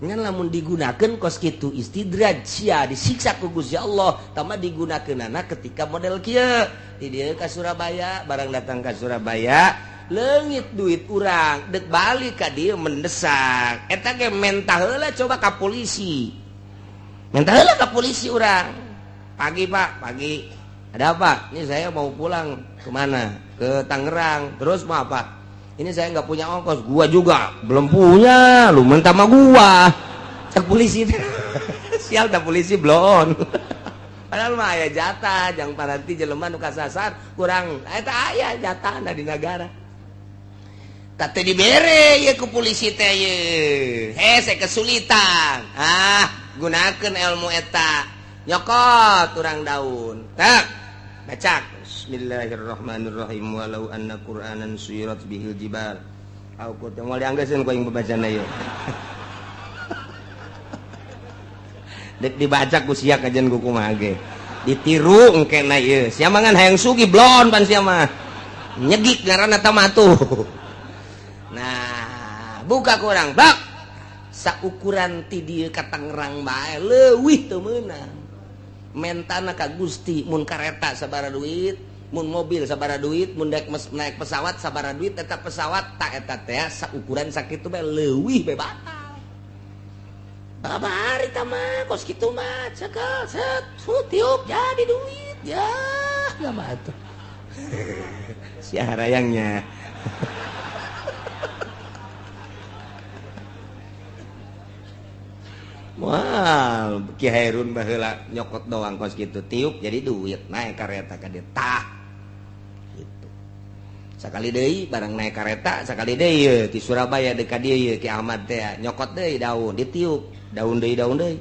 Ngan lamun digunakeun kos kitu istidraj sia disiksa ku Gusti Allah, tama digunakeunana ketika model kieu. Di dieu ka Surabaya, barang datang ka Surabaya, leungit duit urang, deuk balik ka dieu mendesak. Eta ge mentah heula coba ka polisi. Mentah heula ka polisi urang. Pagi Pak, pagi. Ada apa? Ini saya mau pulang. Kemana? Ke Tangerang. Terus mau apa? Ini saya nggak punya ongkos. Gua juga belum punya. Lu minta sama gua. Cek polisi. Sial dah polisi blon. Padahal mah aya jatah. Jangan paranti jelema nu kasasar kurang. Eta aya jatah di negara. Tante dibere ya ke polisi teh ye. Saya kesulitan. Gunakeun ilmu eta. Nyokot urang daun. Tak. Baca. Bismillahirrahmanirrahim. Walau anna Qur'anan suyirat bihil jibal. Aku teh moal dianggeuskeun ku aing babacana ieu. Dek dibaca ku sia kajen ku kumaha ge. Ditiru engkena ieu. Sia mangan hayang sugi blon pan sia mah. Nyegik ngaranna tamatu. Nah, buka ku urang. Bak. Saukuran ti dieu ka Tangerang bae leuwih teu meunang. Mentana ka Gusti mun kareta sabaraha duit, mun mobil sabaraha duit, mun naik pesawat sabaraha duit, eta pesawat tak eta teh saukuran sakitu bae leuwih bae batal. Babari mah kos kitu mah cekel set tiup jadi duit ya enggak batu. Si harayangnya. Wah, Ki Hairun baheula nyokot doang kos kitu tiup jadi duit naik kareta ka dieu tah. Gitu. Sakali deui barang naik kareta, sakali deui ti Surabaya deuk ka dieu Ki Ahmad teh nyokot deui daun ditiup, daun deui.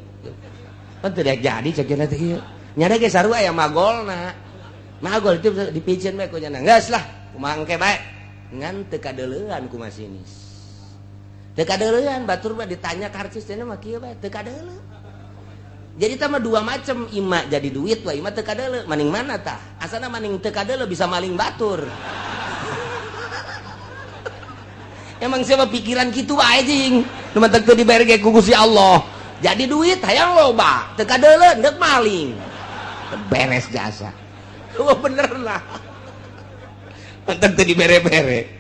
Pan teu daek jadi cekeuna teh ieu. Nya ge sarua aya magolna. Magol itu dipicieun bae ku nya. Geus lah, kumaha engke bae. Ngan teu kadeuleuan ku masinis. Teu kadeuleuan batur mah ditanya karcis teh mah kieu bae teu kadeuleu. Jadi tah mah dua macem, ima jadi duit wa ima teu kadeuleu. Maning mana tah? Asana maning teu kadeuleu bisa maling batur. Emang siapa pikiran kitu wae jeung. Nu mah teu dibere ge ku Gusti Allah. Jadi duit hayang loba, teu kadeuleu deuk maling. Beres jasa. Oh bener lah. Mantap teu dibere-bere.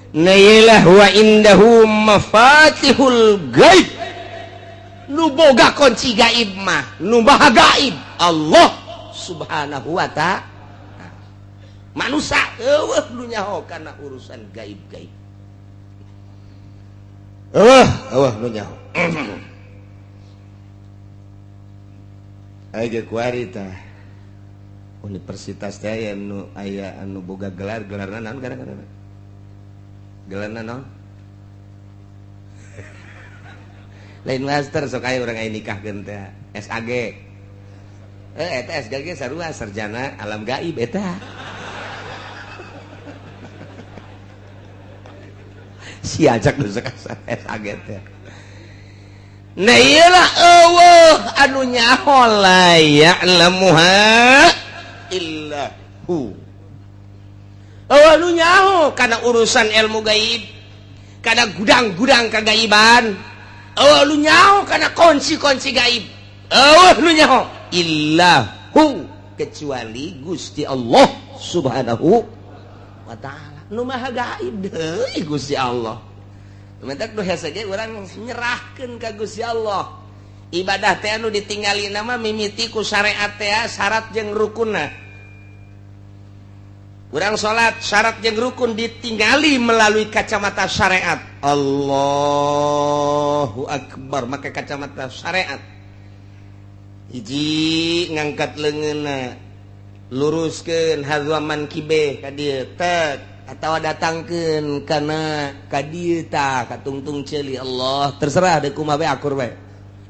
Nailah wa indahu mafatihul gaib. Nu boga kunci gaib mah, nu maha gaib Allah Subhanahu wa ta'ala. Manusia eueuh nu nyaho kana urusan gaib-gaib. Eueuh nu nyaho. Aya kuari tah. Universitas teh aya anu boga gelarna naon gara-gara gelarna naon? Lain master sok aya urang aya nikahkeun teh SAG. Eta SAG sarua sarjana alam gaib eta. Si ajak nu SAG teh. Nah iyalah eueuh anu nyaho la ya'lamuha illahu. Anu nyaho kana urusan ilmu gaib, kana gudang-gudang kagaiban. Anu nyaho kana kunci-kunci gaib. Anu nyaho illahu kecuali Gusti Allah Subhanahu wa ta'ala. nu maha gaib deui Gusti Allah. Mentak nu hese ge urang nyerahkeun ka Gusti Allah. Ibadah teh anu ditinggali nama mimiti ku syariat teh syarat jeung rukunna. Urang salat syarat jeung rukun ditinggali melalui kacamata syariat. Allahu Akbar make kacamata syariat. Hiji ngangkat leungeunna, luruskeun hadwaman kibe ka dieu tek atawa datangkeun kana ka dieu tah ka tungtung ceuli Allah terserah deui kumaha bae akur bae.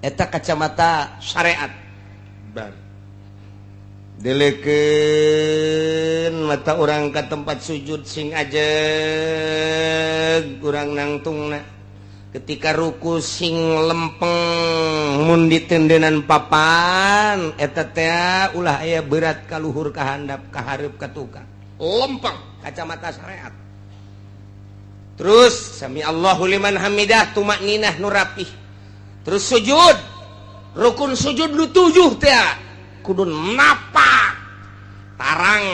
Eta kacamata syariat. Bar. Delekeun mata urang ka tempat sujud sing ajeg urang nangtungna. Ketika ruku sing lempeng mun ditendenan papan eta teh ulah aya berat ka luhur ka handap ka hareup ka tukang. Lempeng kacamata syariat. Terus sami Allahu liman hamidah tumakninah nu rapih. Terus sujud, rukun sujud lu 7 teh kudu napak tarang.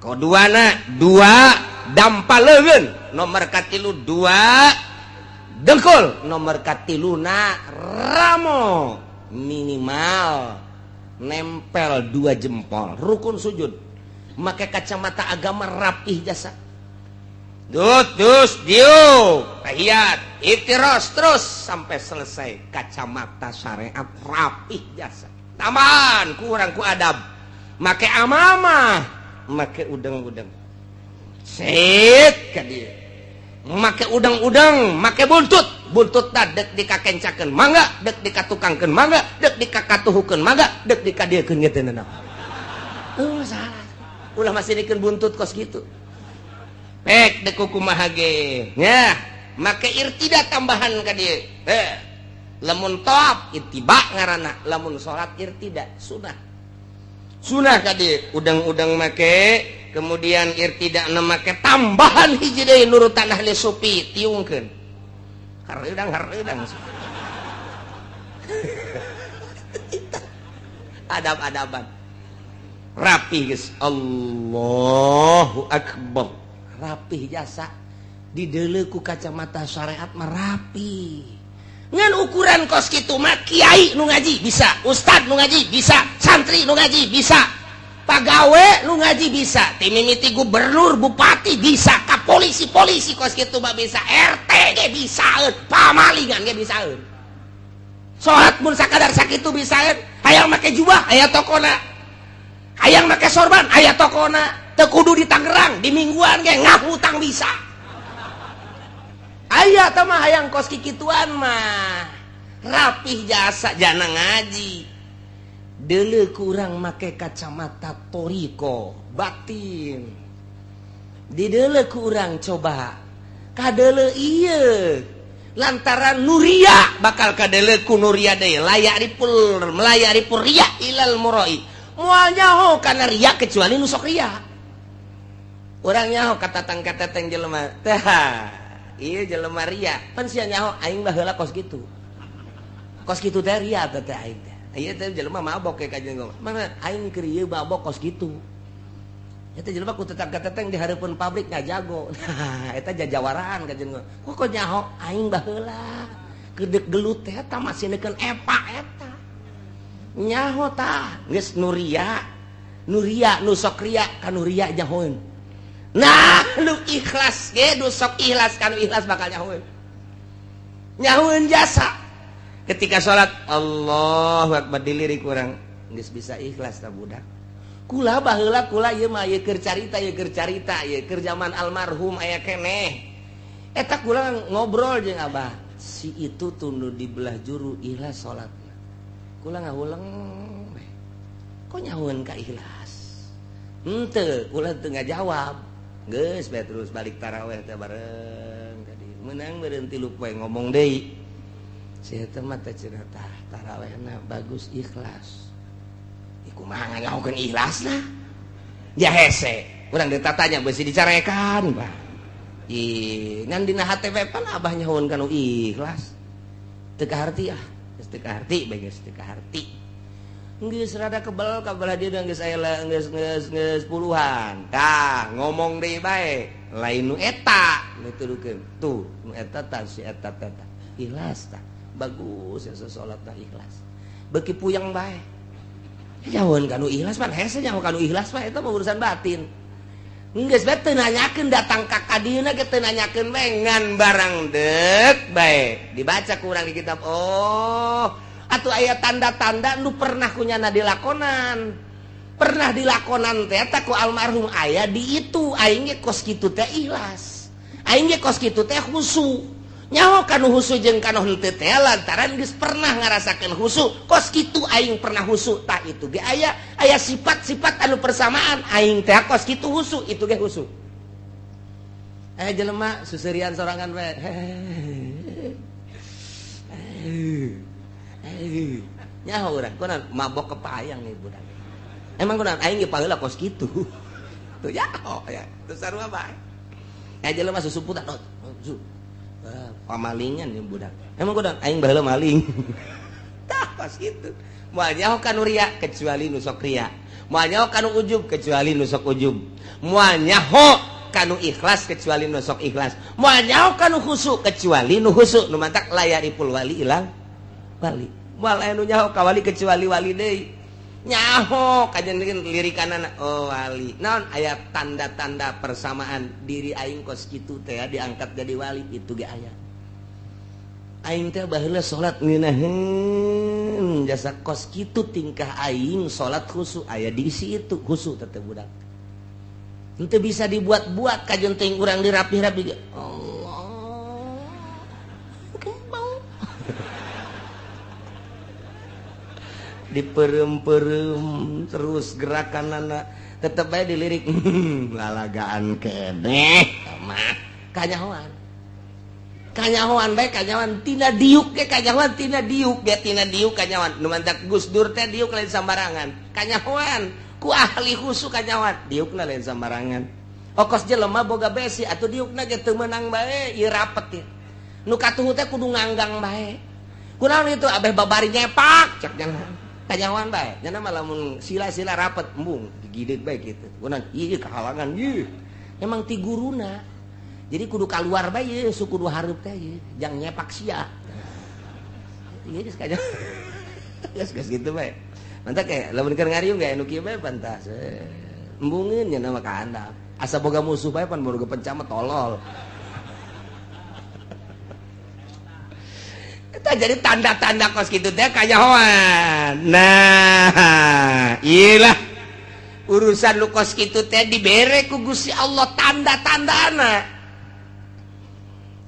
Koduana 2 dampaleun, nomor katilu 2 dengkul, nomor katiluna ramo minimal nempel 2 jempol. Rukun sujud make kacamata agama rapih jasa. Dus diuk tahiyat iftiros terus sampai selesai kacamata syariat rapih jasa. Tambahan kurang ku adab make amamah make udeng-udeng sit ka dieu make udeng-udeng make buntut tah dek dikakencakeun mangga dek dikatukangkeun mangga dek dikakatuhukeun mangga dek dikadiekeun ge teh naon salah ulah masih dikeun buntut kos kitu. Pek deku kumaha ge nya make irtida tambahan ka dieu lamun tawaf ittiba ngaranna lamun salat irtida sunah ka dieu udang-udang make kemudian irtida na make tambahan hiji deui nurutan ahli sufi tiungkeun hareudang adab-adaban rapi geus Allahu Akbar rapih jasa dideuleu ku kacamata syariat mah rapi ngan ukuran kos kitu mah kiai nu ngaji bisa, ustad nu ngaji bisa, santri nu ngaji bisa, pagawe nu ngaji bisa, ti mimiti gubernur bupati bisa, ka polisi kos kitu mah bisa, RT ge bisaeun, pamalingan ge bisaeun. Salat mun sakadar sakitu bisaeun, hayang make jubah aya tokona, hayang make sorban aya tokona. Teu kudu di Tangerang, di mingguan ge ngahutang bisa. Aya teh mah hayang kos kikituan mah. Rapih jasa jana ngaji. Deuleu ku urang make kacamata toriko, batin. Dideuleu ku urang coba. Kadeuleu ieu. Lantaran nuria bakal kadeuleu ku nuria deui, melayari pul ria ilal murai. Moal nyaho kana ria kecuali nu sok ria. Urang nyaho katatang jelema teh ieu jelema ria pan sia nyaho aing baheula kos kitu teh ria teh aing teh ieu teh jelema mabok ke kajen ngomong mana aing keur ieu mabok kos kitu eta jelema ku tetang-tetang di hareupeun pabrik ngajago nah eta jajawaran kajen ngomong kok nyaho aing baheula kedek gelut teh eta masih neukeun epa eta nyaho tah geus nu ria nu sok ria ka nu ria nyahoeun. Nah, lu ikhlas ge, du sok ikhlas kan ikhlas bakal nyahueun jasa. Ketika salat Allahu Akbar dilirik urang geus bisa ikhlas ta budak. Kula baheula kula ieu mah ieu keur carita ieu keur zaman almarhum aya keneh. Eta kula ngobrol jeung Abah, si itu tunu di belah juru ikhlas salatna. Kula ngahuleng kok nyahueun ka ikhlas. Henteu, kula teu ngajawab. Geus bae terus balik tarawih teh bareng tadi. Meunang beureun 3 poe ngomong deui. Si eta mah teh cenah tah tarawihna bagus ikhlas. Iku mah nganyahokeun ikhlasna. Ya hese, urang ditatanya beusi dicarekan, Pak. Ngan dina HTP pan Abah nyahoeun kana ikhlas. Teu kaharti ah, geus teu kaharti bae geus teu kaharti. geus rada kebal kabelah dia geus aya geus puluhan. Tah ngomong deui bae lain nu eta dituduhkeun tuh nu eta tah si eta ikhlas tah bagus ya salat tah ikhlas beuki puyeng bae jauhan kanu ikhlas pan hese nyaho kanu ikhlas mah eta mah urusan batin geus bae teu nanyakeun datang ka kadieuna ge teu nanyakeun bae ngan barang deuk bae dibaca ku urang di kitab oh atuh aya tanda-tanda nu pernah kunyana dilakonan pernah dilakonan teh eta ku almarhum aya di itu aing ge kos kitu teh ikhlas aing ge kos kitu teh khusu nyaho kanu khusu jeung kanu henteu teh lantaran geus pernah ngarasakeun khusu kos kitu aing pernah khusu tah itu ge aya sifat-sifat anu persamaan aing teh kos kitu khusu itu ge khusu aya jelema suserian sorangan we nyaho urang kunaon mabok kepayang nih budak emang kunaon aing ge paheula kos kitu tuh ya oh ya terus sarua bae jelema susuputan pamalingan ya budak emang kunaon aing baheula maling tah kos kitu moal nyaho kanu ria kecuali nu sok ria moal nyaho kanu ujub kecuali nu sok ujub moal nyaho kanu ikhlas kecuali nu sok ikhlas moal nyaho kanu khusyuk kecuali nu khusyuk nu mantak layaripul wali ilang wali moal anu nyaho ka wali kecuali wali deui nyaho kajen lirikanana oh wali naon aya tanda-tanda persamaan diri aing kos kitu teh diangkat jadi wali itu ge aya aing teh baheula salat ngeunaheun jasa kos kitu tingkah aing salat khusyuk aya di situ khusyuk teh budak henteu bisa dibuat-buat kajen teuing urang dirapih-rapih ge diperem-perem terus gerakan anak tetep aja dilirik lalagaan keneh mah kanyahoan bae kanyahoan tina diuk ge kanyahoan tina diuk kanyahoan nu mantak Gus Dur teh diuk lain sambarangan kanyahoan ku ahli khusyuk kanyahoan diukna lain sambarangan okos jelema boga besi atuh diukna ge teu meunang bae ieu rapet ieu nu katuhu teh kudu nganggang bae kunaon itu abeh babari nyepak cek jangan kanyahoan bae nya mah lamun sila-sila rapet embung digideg bae kitu kunaon ieu kahalangan ieu emang ti guruna jadi kudu kaluar bae ieu suku kudu hareup teh ieu jang nyepak sia ieu geus kanya geus kitu bae mantap kayak lamun keur ngariung gae anu kieu bae pantas embungeun nya mah ka handap asa boga musuh bae pan boga pencama tolol itu jadi tanda-tanda kos gitu teh kanyahoan nah iyalah urusan lu kos gitu teh dibere ku Gusti Allah tanda-tandana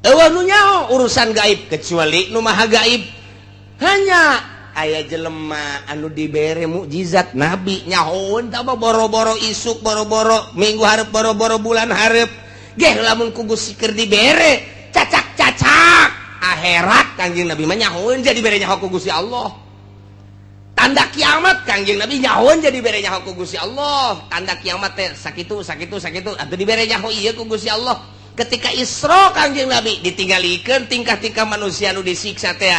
eueuh nu nyaho urusan gaib kecuali nu maha gaib hanya aya jelema anu dibere mukjizat nabi nyahoeun tah boro-boro isuk boro-boro minggu hareup boro-boro bulan hareup geh lamun ku Gusti keur dibere cacak-cacak akhirat Kangjeng Nabi mah nyahoeun jadi bere nyaho ku Gusti Allah tanda kiamat Kangjeng Nabi nyahoeun jadi bere nyaho ku Gusti Allah tanda kiamat teh sakitu atuh dibere nyaho ieu ku Gusti Allah ketika Isra Kangjeng Nabi ditinggalikeun tingkah-tingkah manusia anu disiksa teh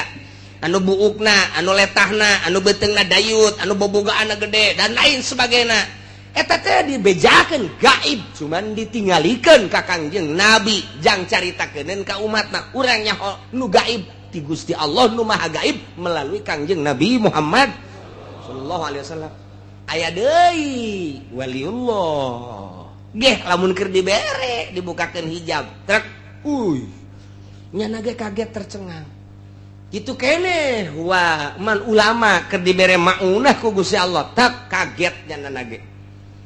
anu buukna anu letahna anu beteungna dayut anu bobogaana gede dan lain sebagainya eta teh dibejakeun gaib cuman ditinggalikeun ka Kangjeng Nabi jang caritakeun ka umatna urang nyaho nu gaib ti Gusti Allah nu maha gaib melalui Kangjeng Nabi Muhammad sallallahu alaihi wasallam aya deui waliullah geh lamun keur dibere dibukakeun hijab trek nya ge kaget tercengang kitu keneh wah man ulama keur dibere maunah ku Gusti Allah tak kaget nya ge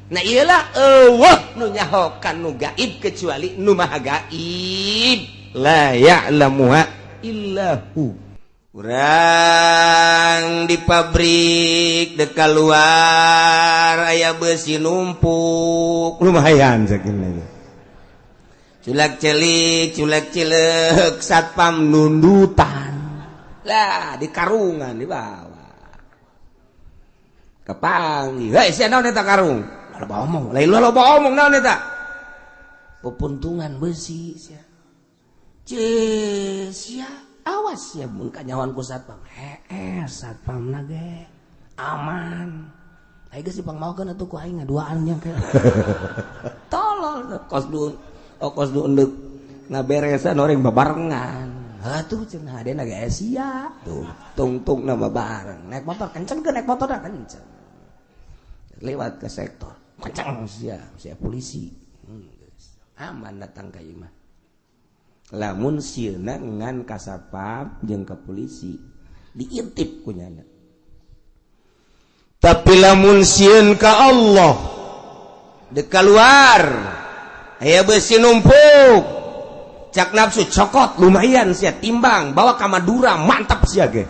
nah iyalah eueuh nu nyaho kanu gaib kecuali nu maha gaib la ya'lamuha illahu urang di pabrik dek keluar aya besi numpuk lumayan sakitu culek-celik satpam nundutan lah di karungan di bawah kepanggih hei sia naon eta karung loba omong lain loba omong naon eta pepuntungan besi sia cia awas ya mun kanyawan ku satpam satpamna ge aman. Aing geus dipangmaokeun atuh ku aing ngaduaan nya ke. Tolol kos du endeup ngaberesan orang babarengan. Atuh cenah adena ge sia. Tuh, tungtung nama bareng. Naik motor kenceng ke naik motor kenceng. Lewat ke sektor. Kenceng sia polisi. Aman datang ka ieu mah. Lamun sieuna ngan ka satpam jeung ka polisi diintip ku nyana. Tapi lamun sieun ka Allah dek keluar aya beusi numpuk cak nafsu cokot lumayan sia timbang bawa ka Madura mantap sia ge.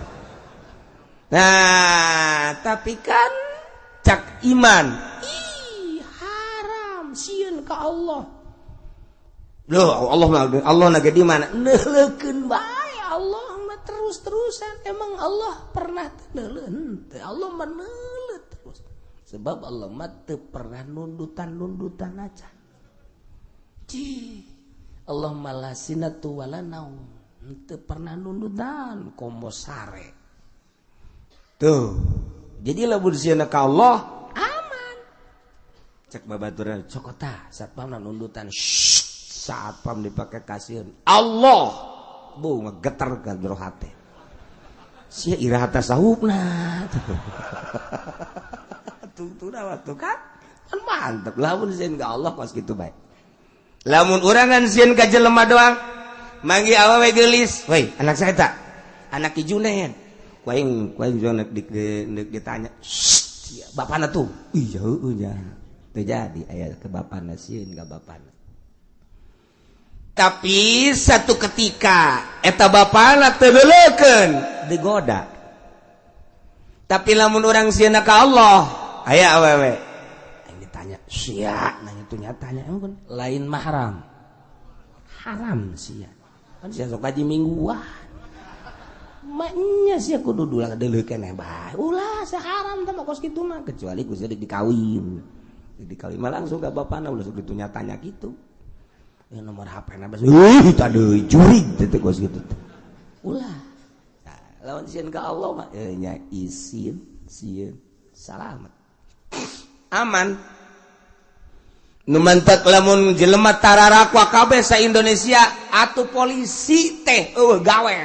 Nah, tapi kan cak iman haram sieun ka Allah. Loh, Allah na di mana? Neuleukeun bae Allah mah terus-terusan. Emang Allah pernah neuleuh henteu. Allah mah neuleuh terus. Sebab Allah mah teu pernah nundutan aja. Allah malah sinatu wala naum. Teu pernah nundutan komo sare. Tuh. Jadi lamun sieuna ka Allah aman. Cek babaturan cokota satpamna nundutan. Satpam dipakai kasieun Allah bu ngegetar ka jero hate sia irahata sahupna tuh kan mantep lamun sieun ka Allah kos kitu bae lamun urang kan sieun ka jelema doang manggi awewe geulis weh anak saya tak anak Ijunen kuaing jona dik ditanya bapana tuh iya heueuh nya teu jadi aya ke bapana sieun ka bapana. Tapi satu ketika eta bapana teu leuleukeun digoda. Tapi lamun urang sieuna ka Allah, aya awewe. Aing ditanya, sia nanya tuh nyatanya emang lain mahram. Haram sia. Kan sia sok kaji mingguan. Maknya sia kudu deuleuh keneh bae. Ulah saharam teh kos kitu mah kecuali ku sia dikawin. Dikawin mah langsung ka bapana ulah sok ditu nyatanya gitu. Nomor HP na bas tadi curi teh kos gitu ulah lawan sieun ka Allah mah nya isin sieun salamet aman nu mantek lamun jelema tararakwa kabeh sa Indonesia atuh polisi teh eueuh gawe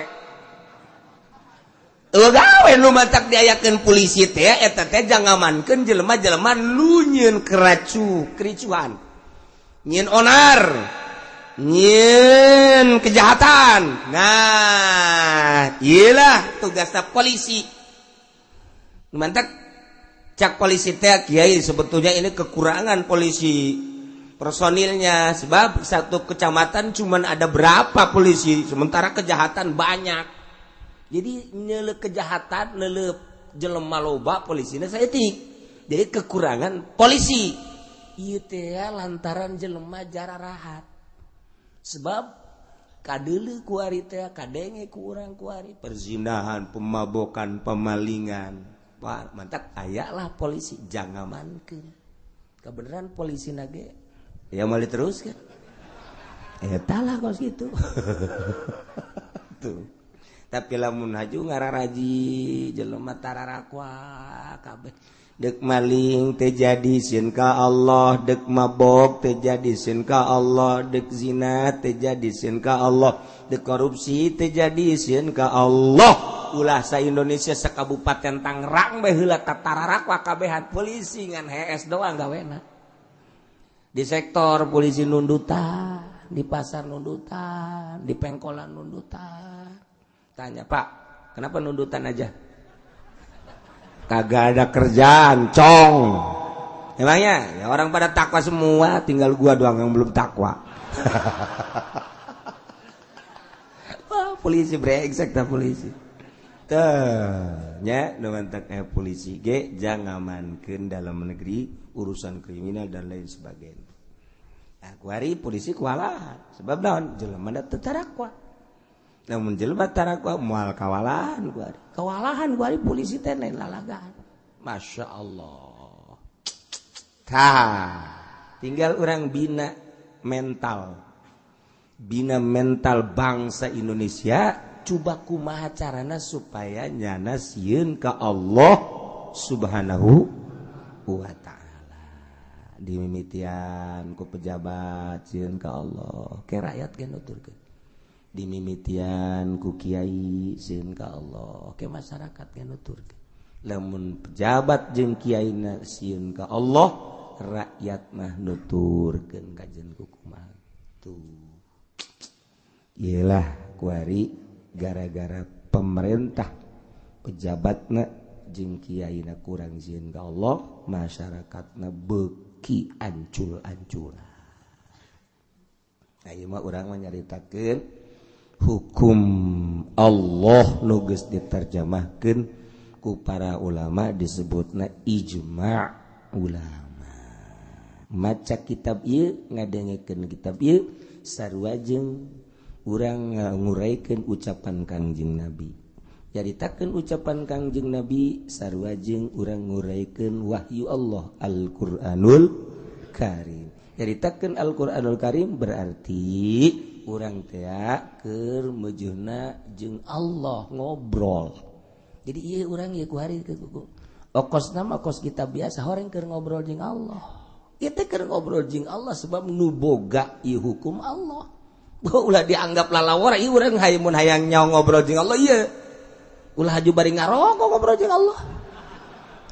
nu mantek diayakeun polisi teh eta teh jangamankeun jelema-jelema nu nyieun kericuhan nyieun onar nyin kejahatan. Nah, iyalah tugasnya polisi. Mantap cak polisi teh kiai sebetulnya ini kekurangan polisi personilnya sebab satu kecamatan cuman ada berapa polisi sementara kejahatan banyak. Jadi nyele kejahatan neuleuh jelema loba polisina saeutik. Jadi kekurangan polisi. Ieu teh lantaran jelema jararahat. Sebab kadeuleu ku ari teh kadenge ku urang ku ari perzinahan, pemabokan, pemalingan. Wah, mantap aya lah polisi jangamankeun. Kebenaran polisi nage ya mau diteruskeun. Eta lah kos kitu. Tuh. Tapi lamun haju ngararaji jelema tararakwa kabeh. Dek maling teh jadi sieun ka Allah, dek mabok teh jadi sieun ka Allah, dek zina teh jadi sieun ka Allah, dek korupsi teh jadi sieun ka Allah. Ulah sa Indonesia sakabupaten Tangerang bae heula tararakwa kabehan polisi ngan HS doang gawena. Di sektor polisi nundutan, di pasar nundutan, di pengkolan nundutan. Tanya, "Pak, kenapa nundutan aja?" Kagak ada kerjaan, cong. Emangnya ya orang pada takwa semua, tinggal gua doang yang belum takwa. Wah, polisi brengsek ta polisi. Teh, nya nu mantek polisi ge jangamankeun dalam negeri urusan kriminal dan lain sebagainya. Nah, kuari polisi kualahan sebab naon jelema da teu tarakwa. Namun jelema tarakwa moal kawalahan kuari. Kawalahan kuari polisi teh lain lalagaan. Masya Allah. Tinggal orang bina mental bangsa Indonesia. Coba kumaha carana supaya nyana sieun ka Allah Subhanahu wa ta'ala. Dimimitian ku pejabat sieun ka Allah ke rakyat ge nuturkeun. Dimimitian ku kiai sieun ka Allah ke masyarakat ge nuturkeun. Lamun pejabat jeung kiaina sieun ka Allah, rakyat mah nuturkeun kajen ku kumaha tuh. Iyalah kuari gara-gara pemerintah pejabatna jeung kiaina kurang sieun ka Allah, masyarakatna beuki ancul-anculan. Ayeuna mah urang mah nyaritakeun hukum Allah nu geus diterjemahkeun ku para ulama disebutna ijma' ulama. Maca kitab ieu ngadengekeun kitab ieu sarua jeung urang nguraikeun ucapan Kangjeng Nabi. Nyaritakeun ucapan Kangjeng Nabi sarua jeung urang nguraikeun wahyu Allah Al-Qur'anul Karim. Nyaritakeun Al-Qur'anul Karim berarti urang teh keur meujeuna jeung Allah ngobrol. Jadi ieu urang ieu kuari okosna mah kos kitab biasa horeng keur ngobrol jeung Allah. Ieu teh keur ngobrol jeung Allah sebab nu boga ieu hukum Allah. Ulah dianggap lalawara ieu urang hayang hayang nyaho ngobrol jeung Allah ieu. Ulah haju bari ngarokok ngobrol jeung Allah.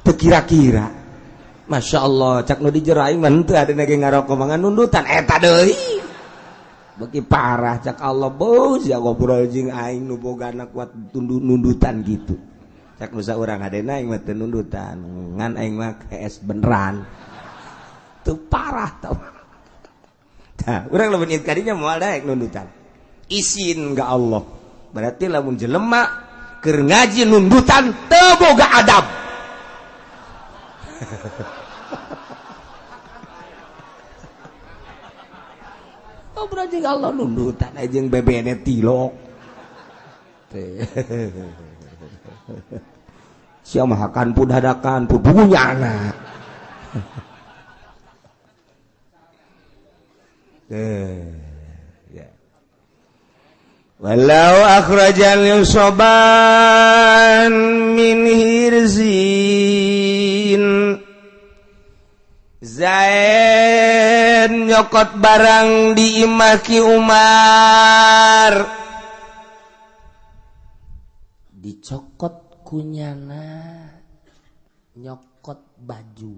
Teu kira-kira. Masya Allah, cak nu dijerai mah teu adeuna ge ngarokok mah nundutan eta deui. Beuki parah cak Allah bos ya ngobrol jeung aing nu bogana kuat nundutan gitu. Cak nu saurang adeuna aing mah teu nundutan, ngan aing mah KS beneran. Teu parah tau. Tah, urang lamun ieu kadinya moal daek nundutan. Isin ka Allah. Berarti lamun jelema keur ngaji nundutan teu boga adab. Oh berarti Allah nundutan aja yang bebene tilok. Sia mahakan pun hadakan pun bunyana. Ya. Walau akhrajal yusoban min hirzin Zaid nyokot barang di imaki Umar dicokot kunyana nyokot baju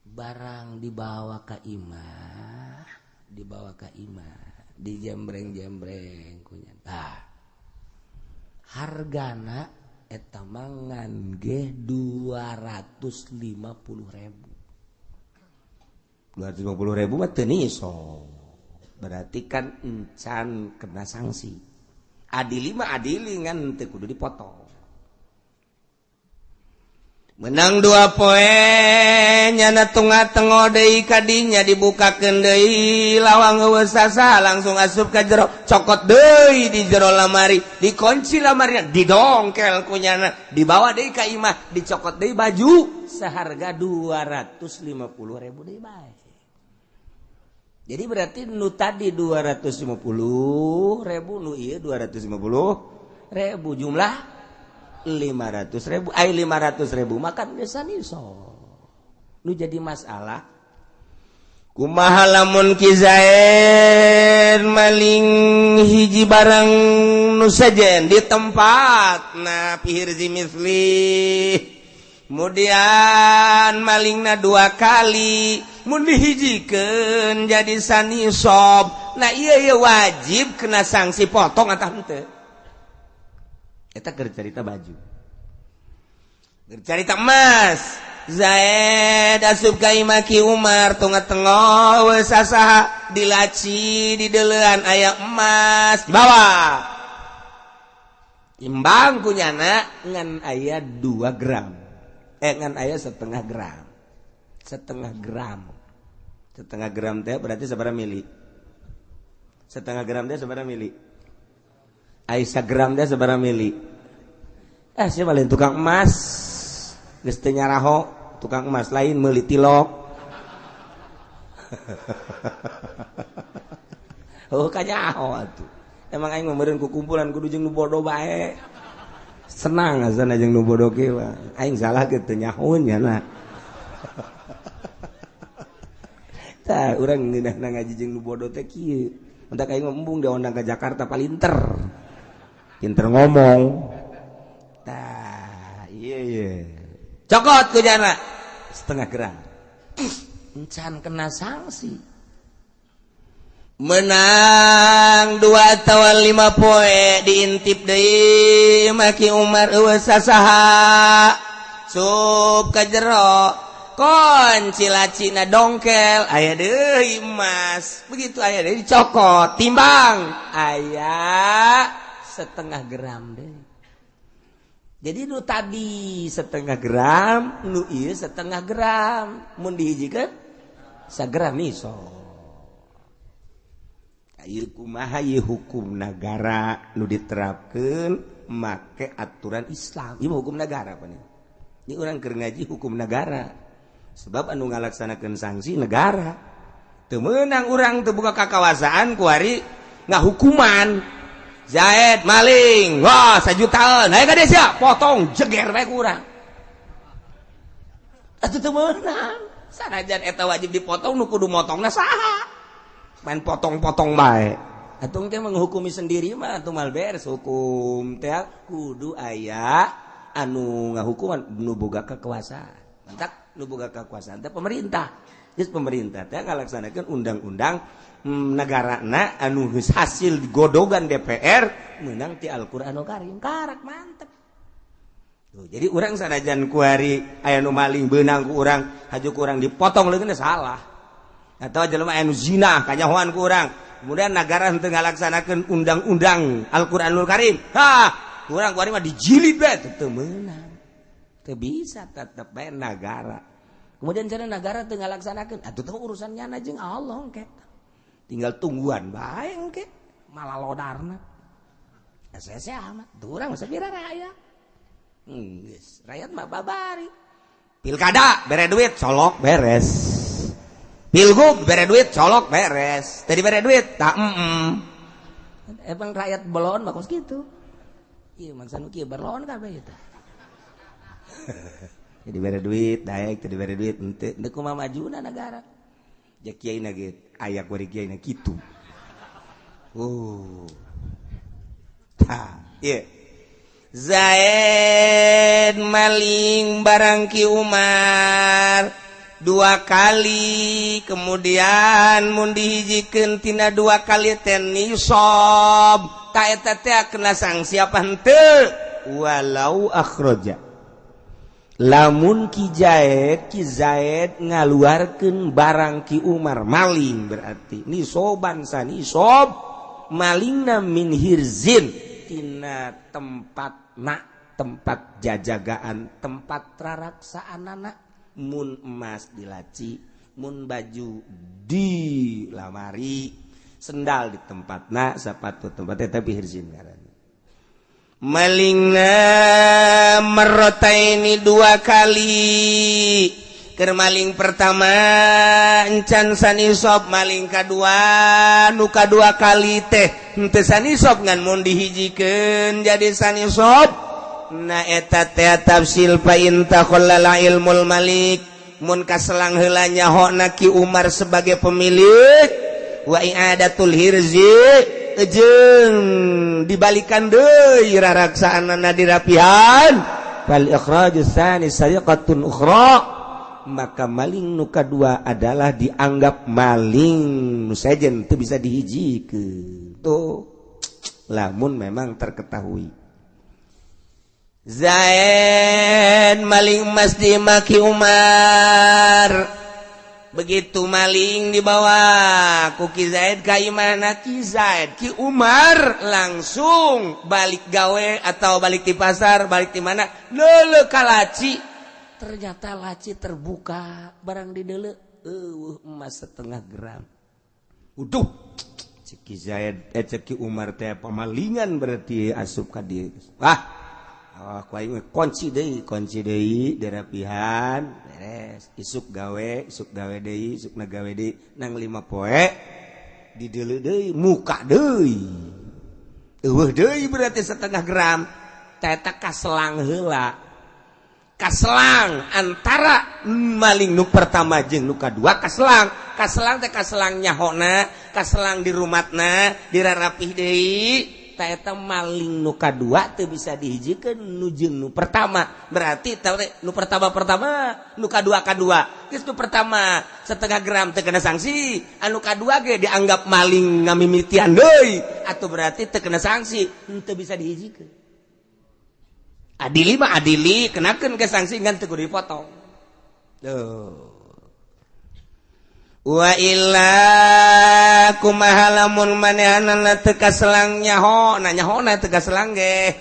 barang dibawa ke imah dijembreng-jembreng kunyana hargana eta mangan ge 250.000 mah teu niso. Berarti kan encan kena sanksi. Adili mah adili ngan teu kudu dipotong. Menang 2 poe nyana tunga-tengo deui ka dinya dibukakeun deui lawang eueuh sasa langsung asup ka jero cokot deui di jero lamari dikunci lamarina didongkel kunyana dibawa deui ka imah dicokot deui baju seharga 250.000 deui bae. Jadi berarti nu tadi 250.000 nu ieu 250.000 jumlah 500.000 ai 500.000 makan desa niso. Nu jadi masalah kumaha lamun Ki Zaid maling hiji barang nu sajen di tempatna pihirzi misli kemudian malingna 2 kali mun dihijikeun jadi sanisob nah ieu wajib kena sanksi potong atah henteu. Eta keur carita baju. Keur carita emas. Zaid asup ka imah Ki Umar tengah-tengah we sasaha dilaci di deulean aya emas dibawa. Imbang kunyana ngan aya 2 gram. Ngan aya setengah gram. Setengah gram teh berarti sabaraha mili? Setengah gram teh sabaraha mili? Ai 1 gram teh sabaraha mili? Sia lain tukang emas. Geus teu nyaraho, tukang emas lain meuli tilok. Oh kanyaho atuh. Emang aing mah meureun ku kumpulan kudu jeung nu bodoh bae. senang asana jeung nu bodoh ge aing salah ge teu nyahoun nya na tah urang ngeunahna ngaji jeung nu bodoh teh kieu mentak aing embung diondang ke Jakarta palinter pinter ngomong tah iya cokot ku jana setengah gram encan kena sanksi menang 2 atau 5 poe diintip deui maki Umar eueuh sasaha sup ka jero kunci lacina dongkel aya deui emas begitu aya deui dicokot timbang aya setengah gram deui jadi nu tadi setengah gram nu ieu setengah gram mun dihijikeun sagram iso ieu kumaha ieu hukum negara nu diterapkeun make aturan Islam ieu hukum negara apa nih ini urang keur ngaji hukum negara sebab anu ngalaksanakeun sanksi negara teu meunang urang teu boga kakawasaan ku ari ngahukuman Zaid maling wah 1 jutaan aya ka sia potong jeger bae ku urang atuh teu meunang sanajan eta wajib dipotong nu kudu motongna saha main potong-potong bae atuh teh menghukumi sendiri mah atuh mal beres hukum teh kudu aya anu ngahukuman nu boga kekuasaan mantak nu boga kekuasaan teh pemerintah geus pemerintah teh ngalaksanakeun undang-undang negarana anu geus hasil godogan DPR meunang ti Al-Qur'anul Karim karak mantep tuh jadi urang sanajan ku ari aya nu maling beunang ku urang hajuk urang dipotong leungeun salah atau jelema anu zina kanyahoan ku urang kemudian negara henteu ngalaksanakeun undang-undang Al-Qur'anul Karim urang ku ari mah dijilid bae teu meunang teu bisa tetep bae negara kemudian cenah negara teu ngalaksanakeun atuh teh urusan nyana jeung Allah engke tinggal tungguan bae engke malah lodarna asa-asa amat teu urang mah sabira rakyat geus rakyat mah babari pilkada bere duit colok beres pilgub bere duit colok beres tadi bere duit tak emang rakyat belon bagus gitu iya maksudnya kieu belon kabeh eta jadi bere duit daek tadi bere duit henteu kumaha majuna negara ja kiaina ge aya kuari kiaina kitu tah ieu Zaid maling barang Ki Umar 2 kali kemudian mun dihijikeun tina 2 kali teh nisab ta eta teh kena sanksi apa henteu walau akhraja lamun Ki Zaid ngaluarkeun barang Ki Umar maling berarti nisoban sanisab malingna min hirzin tina tempat jajagaan tempat raraksaanana mun emas di laci mun baju di lamari sendal di tempatna sepatu tempatnya tapi hirzin ngaranna malingna marrotaini 2 kali keur maling pertama encan sanisab maling kadua nu kadua kali teh henteu sanisab ngan mun dihijikeun jadi sanisab na eta teh tafsil fa inta khallala ilmul malik mun kaselang heula nyahona Ki Umar sebagai pemilik wa i'adatul hirzi jeung dibalikan deui raraksaanana dirapihan fal ikhrajus tsani sariqatun ukhra maka maling nu kadua adalah dianggap maling nu sejen teu bisa dihijikeun tuh lamun memang terketahui Zaid maling emas di Ki Umar begitu maling dibawa ku Ki Zaid ka imana Ki Zaid Ki Umar langsung balik gawe atau balik di pasar balik di mana leuleuh ka laci ternyata laci terbuka barang di deuleu emas 1/2 gram uduh cek Ki Zaid cek Ki Umar teh pamalingan berarti asup ka dieu ku aing kunci deui dirapihan beres isuk gawe deui isukna gawe deui nang 5 poe di deuleu deui muka deui eueuh deui berarti 1/2 gram taeta kaselang heula kaselang antara maling nu pertama jeung nu kadua kaselang teh kaselang nyahona kaselang di rumatna dirarapih deui taeta maling nu kadua teu bisa dihijikeun nu jeung nu pertama berarti nu pertama nu kadua geus nu pertama setengah gram teu kena sanksi anu kadua ge dianggap maling ngamimitian deui atuh berarti teu kena sanksi teu bisa dihijikeun adili mah adili kenakeun ke sanksi ngan teu kudu dipotong wa illa kumaha lamun manehna teu kaselang nyahona teu kaselang ge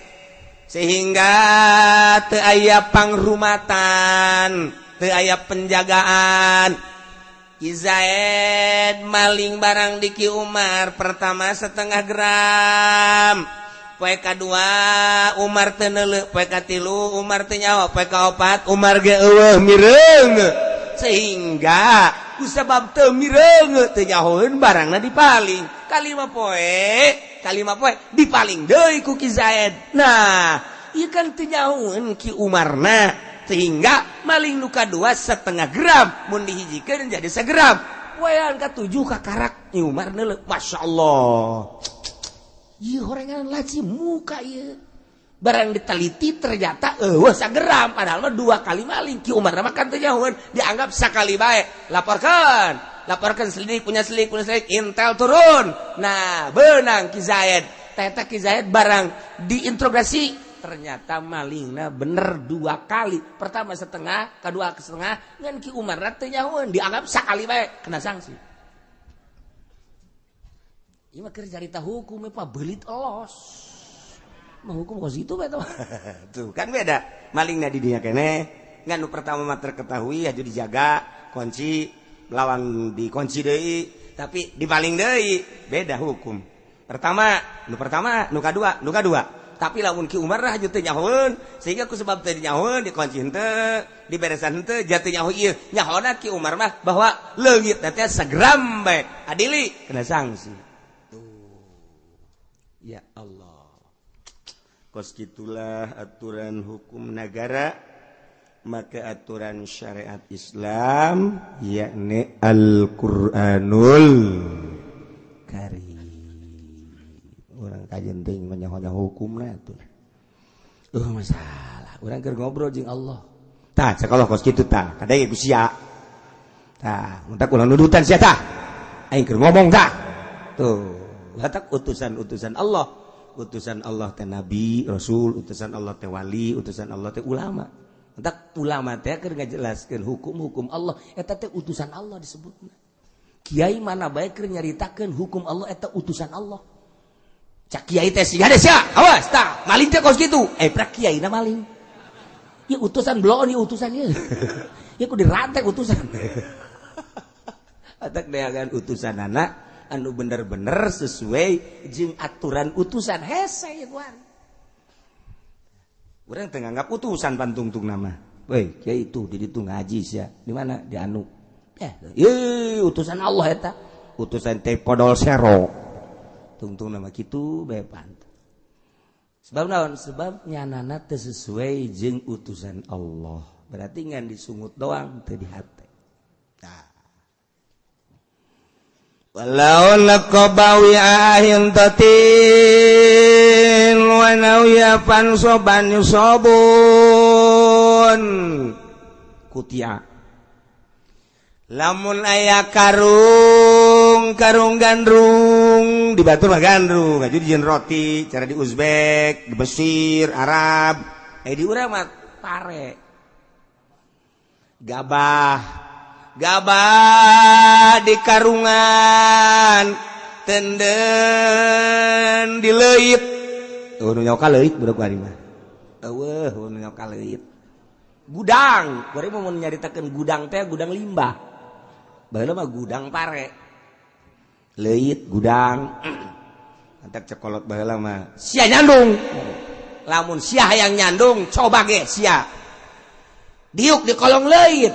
sehingga teu aya pangrumatan teu aya penjagaan Zaid maling barang di Ki Umar pertama setengah gram poe kadua Umar teu neuleuh poe katilu Umar teu nyaho poe kaopat Umar ge eueuh mireung sehingga kusabab teu mireung teu nyahoeun barangna dipaling kalima poe dipaling deui ku Ki Zaid nah ieu kan teu nyahoeun Ki Umarna sehingga maling nu kadua setengah gram mun dihijikeun jadi sagram poean katujuh kakarak Ki Umar neuleuh masyaallah ieu horengan laci muka ieu barang diteliti ternyata sageram padahal mah 2 kali maling Ki Umar mah kan teu nyahoeun dianggap sakali bae laporkan selidik punya selidik intel turun nah beunang Ki Zaid eta Ki Zaid barang diinterogasi ternyata malingna bener 2 kali pertama setengah kedua setengah ngan Ki Umar teu nyahoeun dianggap sakali bae kena sanksi ieu mah keur carita hukum Pak beulit elos mah hukum kos itu bae tuh kan beda malingna di dinya keneh ngan nu pertama mah terketahui aju dijaga kunci lawang dikunci deui tapi dipaling deui beda hukum nu pertama nu kadua tapi lamun Ki Umar rah teu nyahoeun sehingga ku sebab teu nyahoeun dikunci henteu diberesan henteu jatuh nyaho ieu nyahona Ki Umar mah bahwa leungit teh sagram bae adili kena sanksi ya Allah kos gitulah aturan hukum negara maka aturan syariat Islam yakni Al-Qur'anul Karim orang kajian teuing menyahonya hukumna atuh masalah urang keur ngobrol jeung Allah tah sakallah kos kitu tah kadang ku sia tah mun tak ulang nudutan sia tah aing keur ngomong tah tuh hatak utusan Allah teh nabi rasul utusan Allah teh wali utusan Allah teh ulama hatak ulama teh keur ngajelaskeun hukum Allah eta teh utusan Allah disebutna kiai mana bae keur nyaritakeun hukum Allah eta utusan Allah cak kiai teh sia ada sia awas tah maling teh kos kitu prak kiai na maling ieu utusan bloon ieu utusan ieu ieu ku dirantek utusan hatak deagan utusan anak anu bener-bener sesuai jeung aturan utusan hese ya kuan urang teu nganggap utusan pantungtung nama we kiai itu di ditu ngaji sia di mana di anu utusan Allah eta utusan teh podol sero tungtung nama kitu bae pantun sebab naon sebab nyanana teu sesuai jeung utusan Allah berarti ngan disungut doang teu di hate walau laqabawi ahin tatin wa nawiya fansoban yusobun kutia lamun aya karung gandrung di batur mah gandrung aju dijieun roti cara di Uzbek di Mesir Arab di urang mah pare gabah di karungan tenden dileuit nu nyawa kaleuit budak bari mah eueuh nu nyawa kaleuit gudang bari mah mun nyaritakeun gudang teh gudang limbah baheula mah gudang pare leuit gudang antak cekolot baheula mah sia nyandung lamun sia hayang nyandung coba ge sia diuk di kolong leuit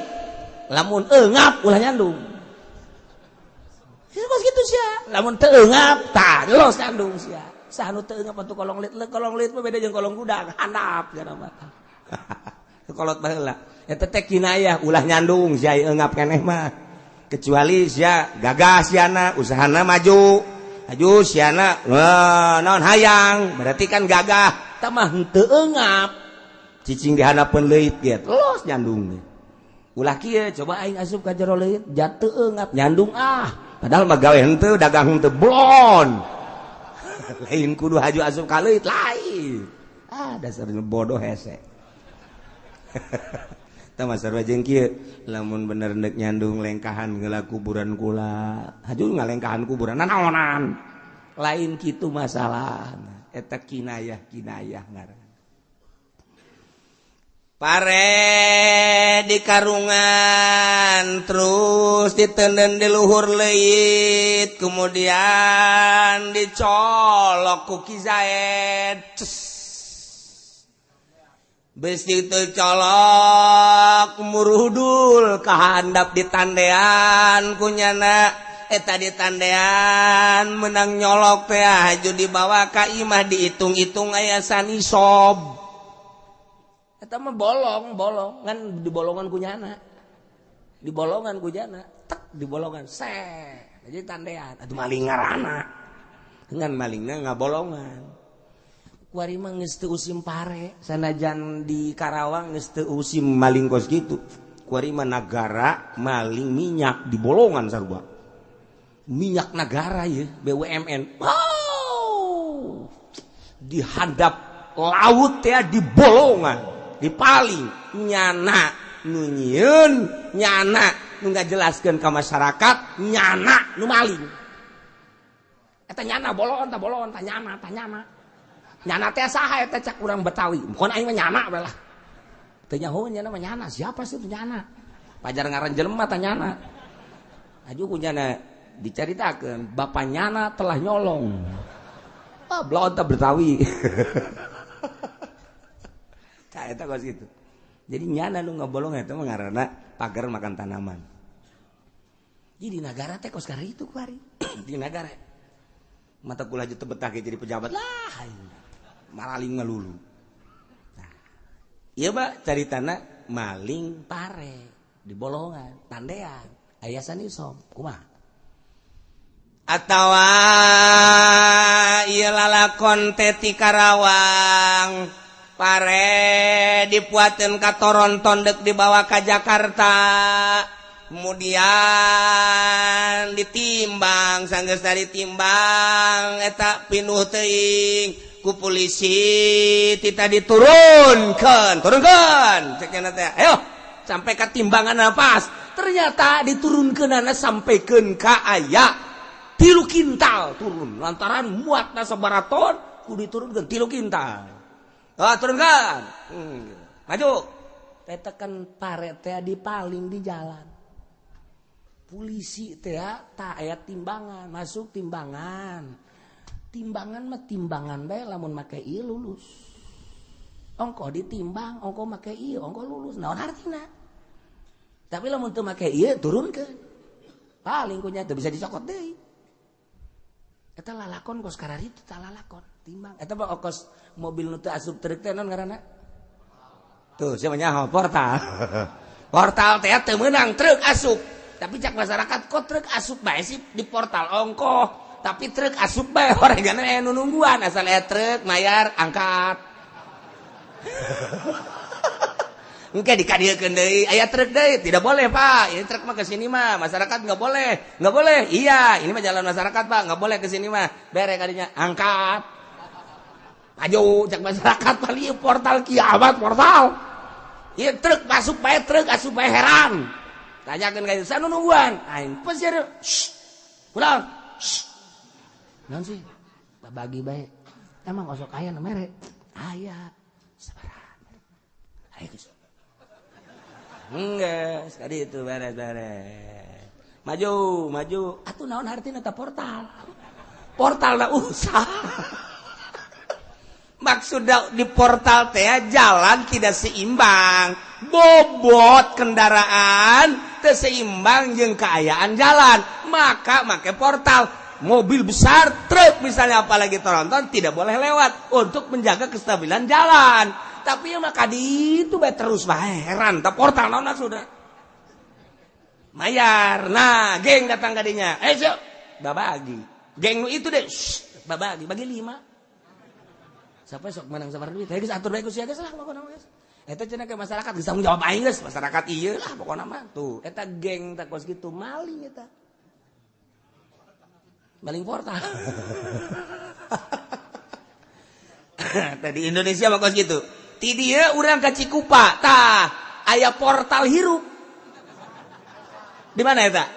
lamun eungap ulah nyandung kos kitu sia lamun teu eungap tah los nyandung sia sanu teu ngapa tuh kolong lit mah beda jeung kolong kuda handap kana mah kolot baheula eta teh kinayah ulah nyandung sia eungap keneh mah kecuali sia gagah siana usahana maju siana naon hayang berarti kan gagah tah mah henteu eungap cicing dihadapeun leuit ge terus nyandung ulah kieu coba aing asup ka jero leuit jatuh eungap nyandung padahal mah gawe henteu dagang henteu blon lain kudu haju asup ka leuit lain dasarna bodoh hese tah masar jeung kieu lamun bener neuk nyandung lengkahan geula kuburan kula haju ngalengkahan kuburan naonan lain kitu masalahna eta kinayah ngaranna pare di karungan terus ditenden di luhur leuit kemudian dicolok ku Ki Zaid beus ditu colok muruhdul kahandap ditandean kunyana eta ditandean menang nyolok teh haju dibawa ka imah diitung-itung aya sanisob eta mah bolong ngan dibolongan ku jana tek dibolongan jadi tandean atuh maling ngaranna ngan malingna ngabolongan kuari mah geus teu usim pare sanajan di Karawang geus teu usim maling kos kitu kuari mah nagara maling minyak dibolongan sarua minyak negara ya BUMN dihadap laut ya dibolongan dipaling nyana nu nyieun nyana nu ngajelaskeun ka masyarakat nyana nu maling eta nyana bolon tah nyana nyana teh saha eta cak urang Betawi mun aing mah nyana bae lah teu nyaho nyana mah nyana siapa sih itu nyana pajar ngaran jelema tah nyana aju ku nyana dicaritakeun bapa nyana telah nyolong blon tah Betawi eta kos gitu. Jadi nyana nu ngabolong eta mah ngaranna pagar makan tanaman. Jadi nagara teh kos kari itu kuari. Di nagara. Mata kula aja teu betah jadi pejabat lah. Malaling ngalulu. Nah. Ieu mah caritana maling pare di bolongan, tandean, aya sanisom. Kumaha? Atawa ieu lalakon teh ti Karawang pare dipuateun ka Toronton dek dibawa ka Jakarta kemudian ditimbang sanggeus ditimbang eta pinuh teuing ku polisi tita diturunkeun cek cenah teh ayo sampai ka timbangan pas ternyata diturunkeunana sampeikeun ka aya 3 kintal turun lantaran muatna sabaraton kudu diturunkeun 3 kintal. Turunkan. Maju. Eta kan pare teh dipaling di jalan. Polisi teh tak aya timbangan, masuk timbangan. Timbangan mah timbangan bae lamun make ieu lulus. Ongko ditimbang, ongko make ieu, ongko lulus. Naon artina? Tapi lamun teu make ieu turunkeun. Paling kunya teu bisa dicokot deui. Eta lalakon kos kararitu tah lalakon timbang eta mah ongkos mobil nu teu asup truk teh naon ngaranna tuh sia nyaho portal teh teu meunang truk asup tapi cak masyarakat kok truk asup bae sih di portal ongko tapi truk asup bae horengana aya nu nungguan asal aya truk mayar angkat engke dikadiekeun deui aya truk deui tidak boleh Pak ini truk mah ke sini mah masyarakat enggak boleh iya ini mah jalan masyarakat Pak enggak boleh ke sini mah bere kadinya angkat maju cak masyarakat paling portal kiamat portal ieu truk masuk bae truk asup bae heran tanyakeun ka sanu nungguan aing pesir ulang naon sih bagi bae emang osok aya nu mere aya sabaran ayo geus enggak, sekali itu beres. Maju. Atuh naon hartina ta portal. Portal na usah. Maksudna di portal teh jalan tidak seimbang. Bobot kendaraan teu seimbang jeung kaayaan jalan. Maka make portal. mobil besar, truk misalnya apalagi tronton tidak boleh lewat untuk menjaga kestabilan jalan. Tapi ya maka di itu terus heran, tak portal nona sudah. Mayar, nah geng datang kadinya, siap, babagi, geng itu deh, babagi, bagi 5. Siapa sok menang sabar duit, guys atur baik sih guys lah pokoknya guys. Eta cenah ke masyarakat geus tanggung jawab aing geus, masyarakat ieu lah pokoknya mah tuh. Eta geng tak kos kitu maling eta. Maling portal. Tadi Indonesia mah kos gitu. Ti dieu urang ka Cikupa, tah aya portal hirup. Di mana eta?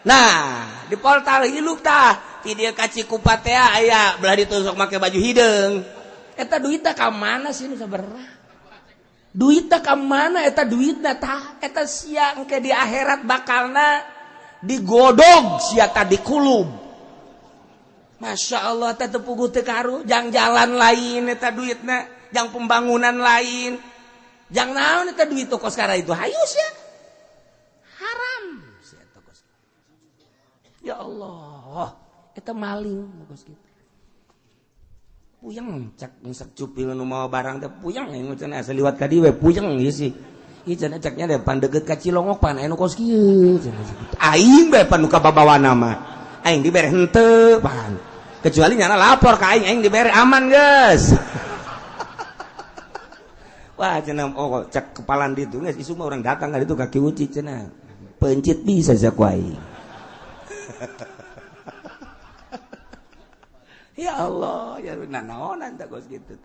Nah, di portal hirup tah. Ti dieu ka Cikupa teh aya belah ditusuk make baju hideung. Eta duitna ka mana sih nu sabaraha? Duitna ka mana eta duitna tah? Eta sia engke di akhirat bakalna digodog sia tadi kulub. Masya Allah teh teu puguh teu karu, jang jalan lain eta duitna, jang pembangunan lain. Jang naon eta duit toko sekarang itu hayu sia. Haram sia toko. Ya Allah, eta maling toko kitu. Puyeng cak ngusap cupil nu mawa barang teh puyeng aya cenah asa liwat ka dieu puyeng ieu sih. Ieu cenah caknya deh pan deukeut ka Cilongok pan aya nu kos kieu cenah. Aing bae pan nu ka babawana mah. Aing dibere henteu pan. Kecuali nyana lapor ka aing dibere aman geus. Wah cenah oh cak kepalan ditu geus isu mah urang datang ka ditu ka Ki Uci cenah. Pencit bisa sak aing. Ya Allah, ya naonan tak kos gitu.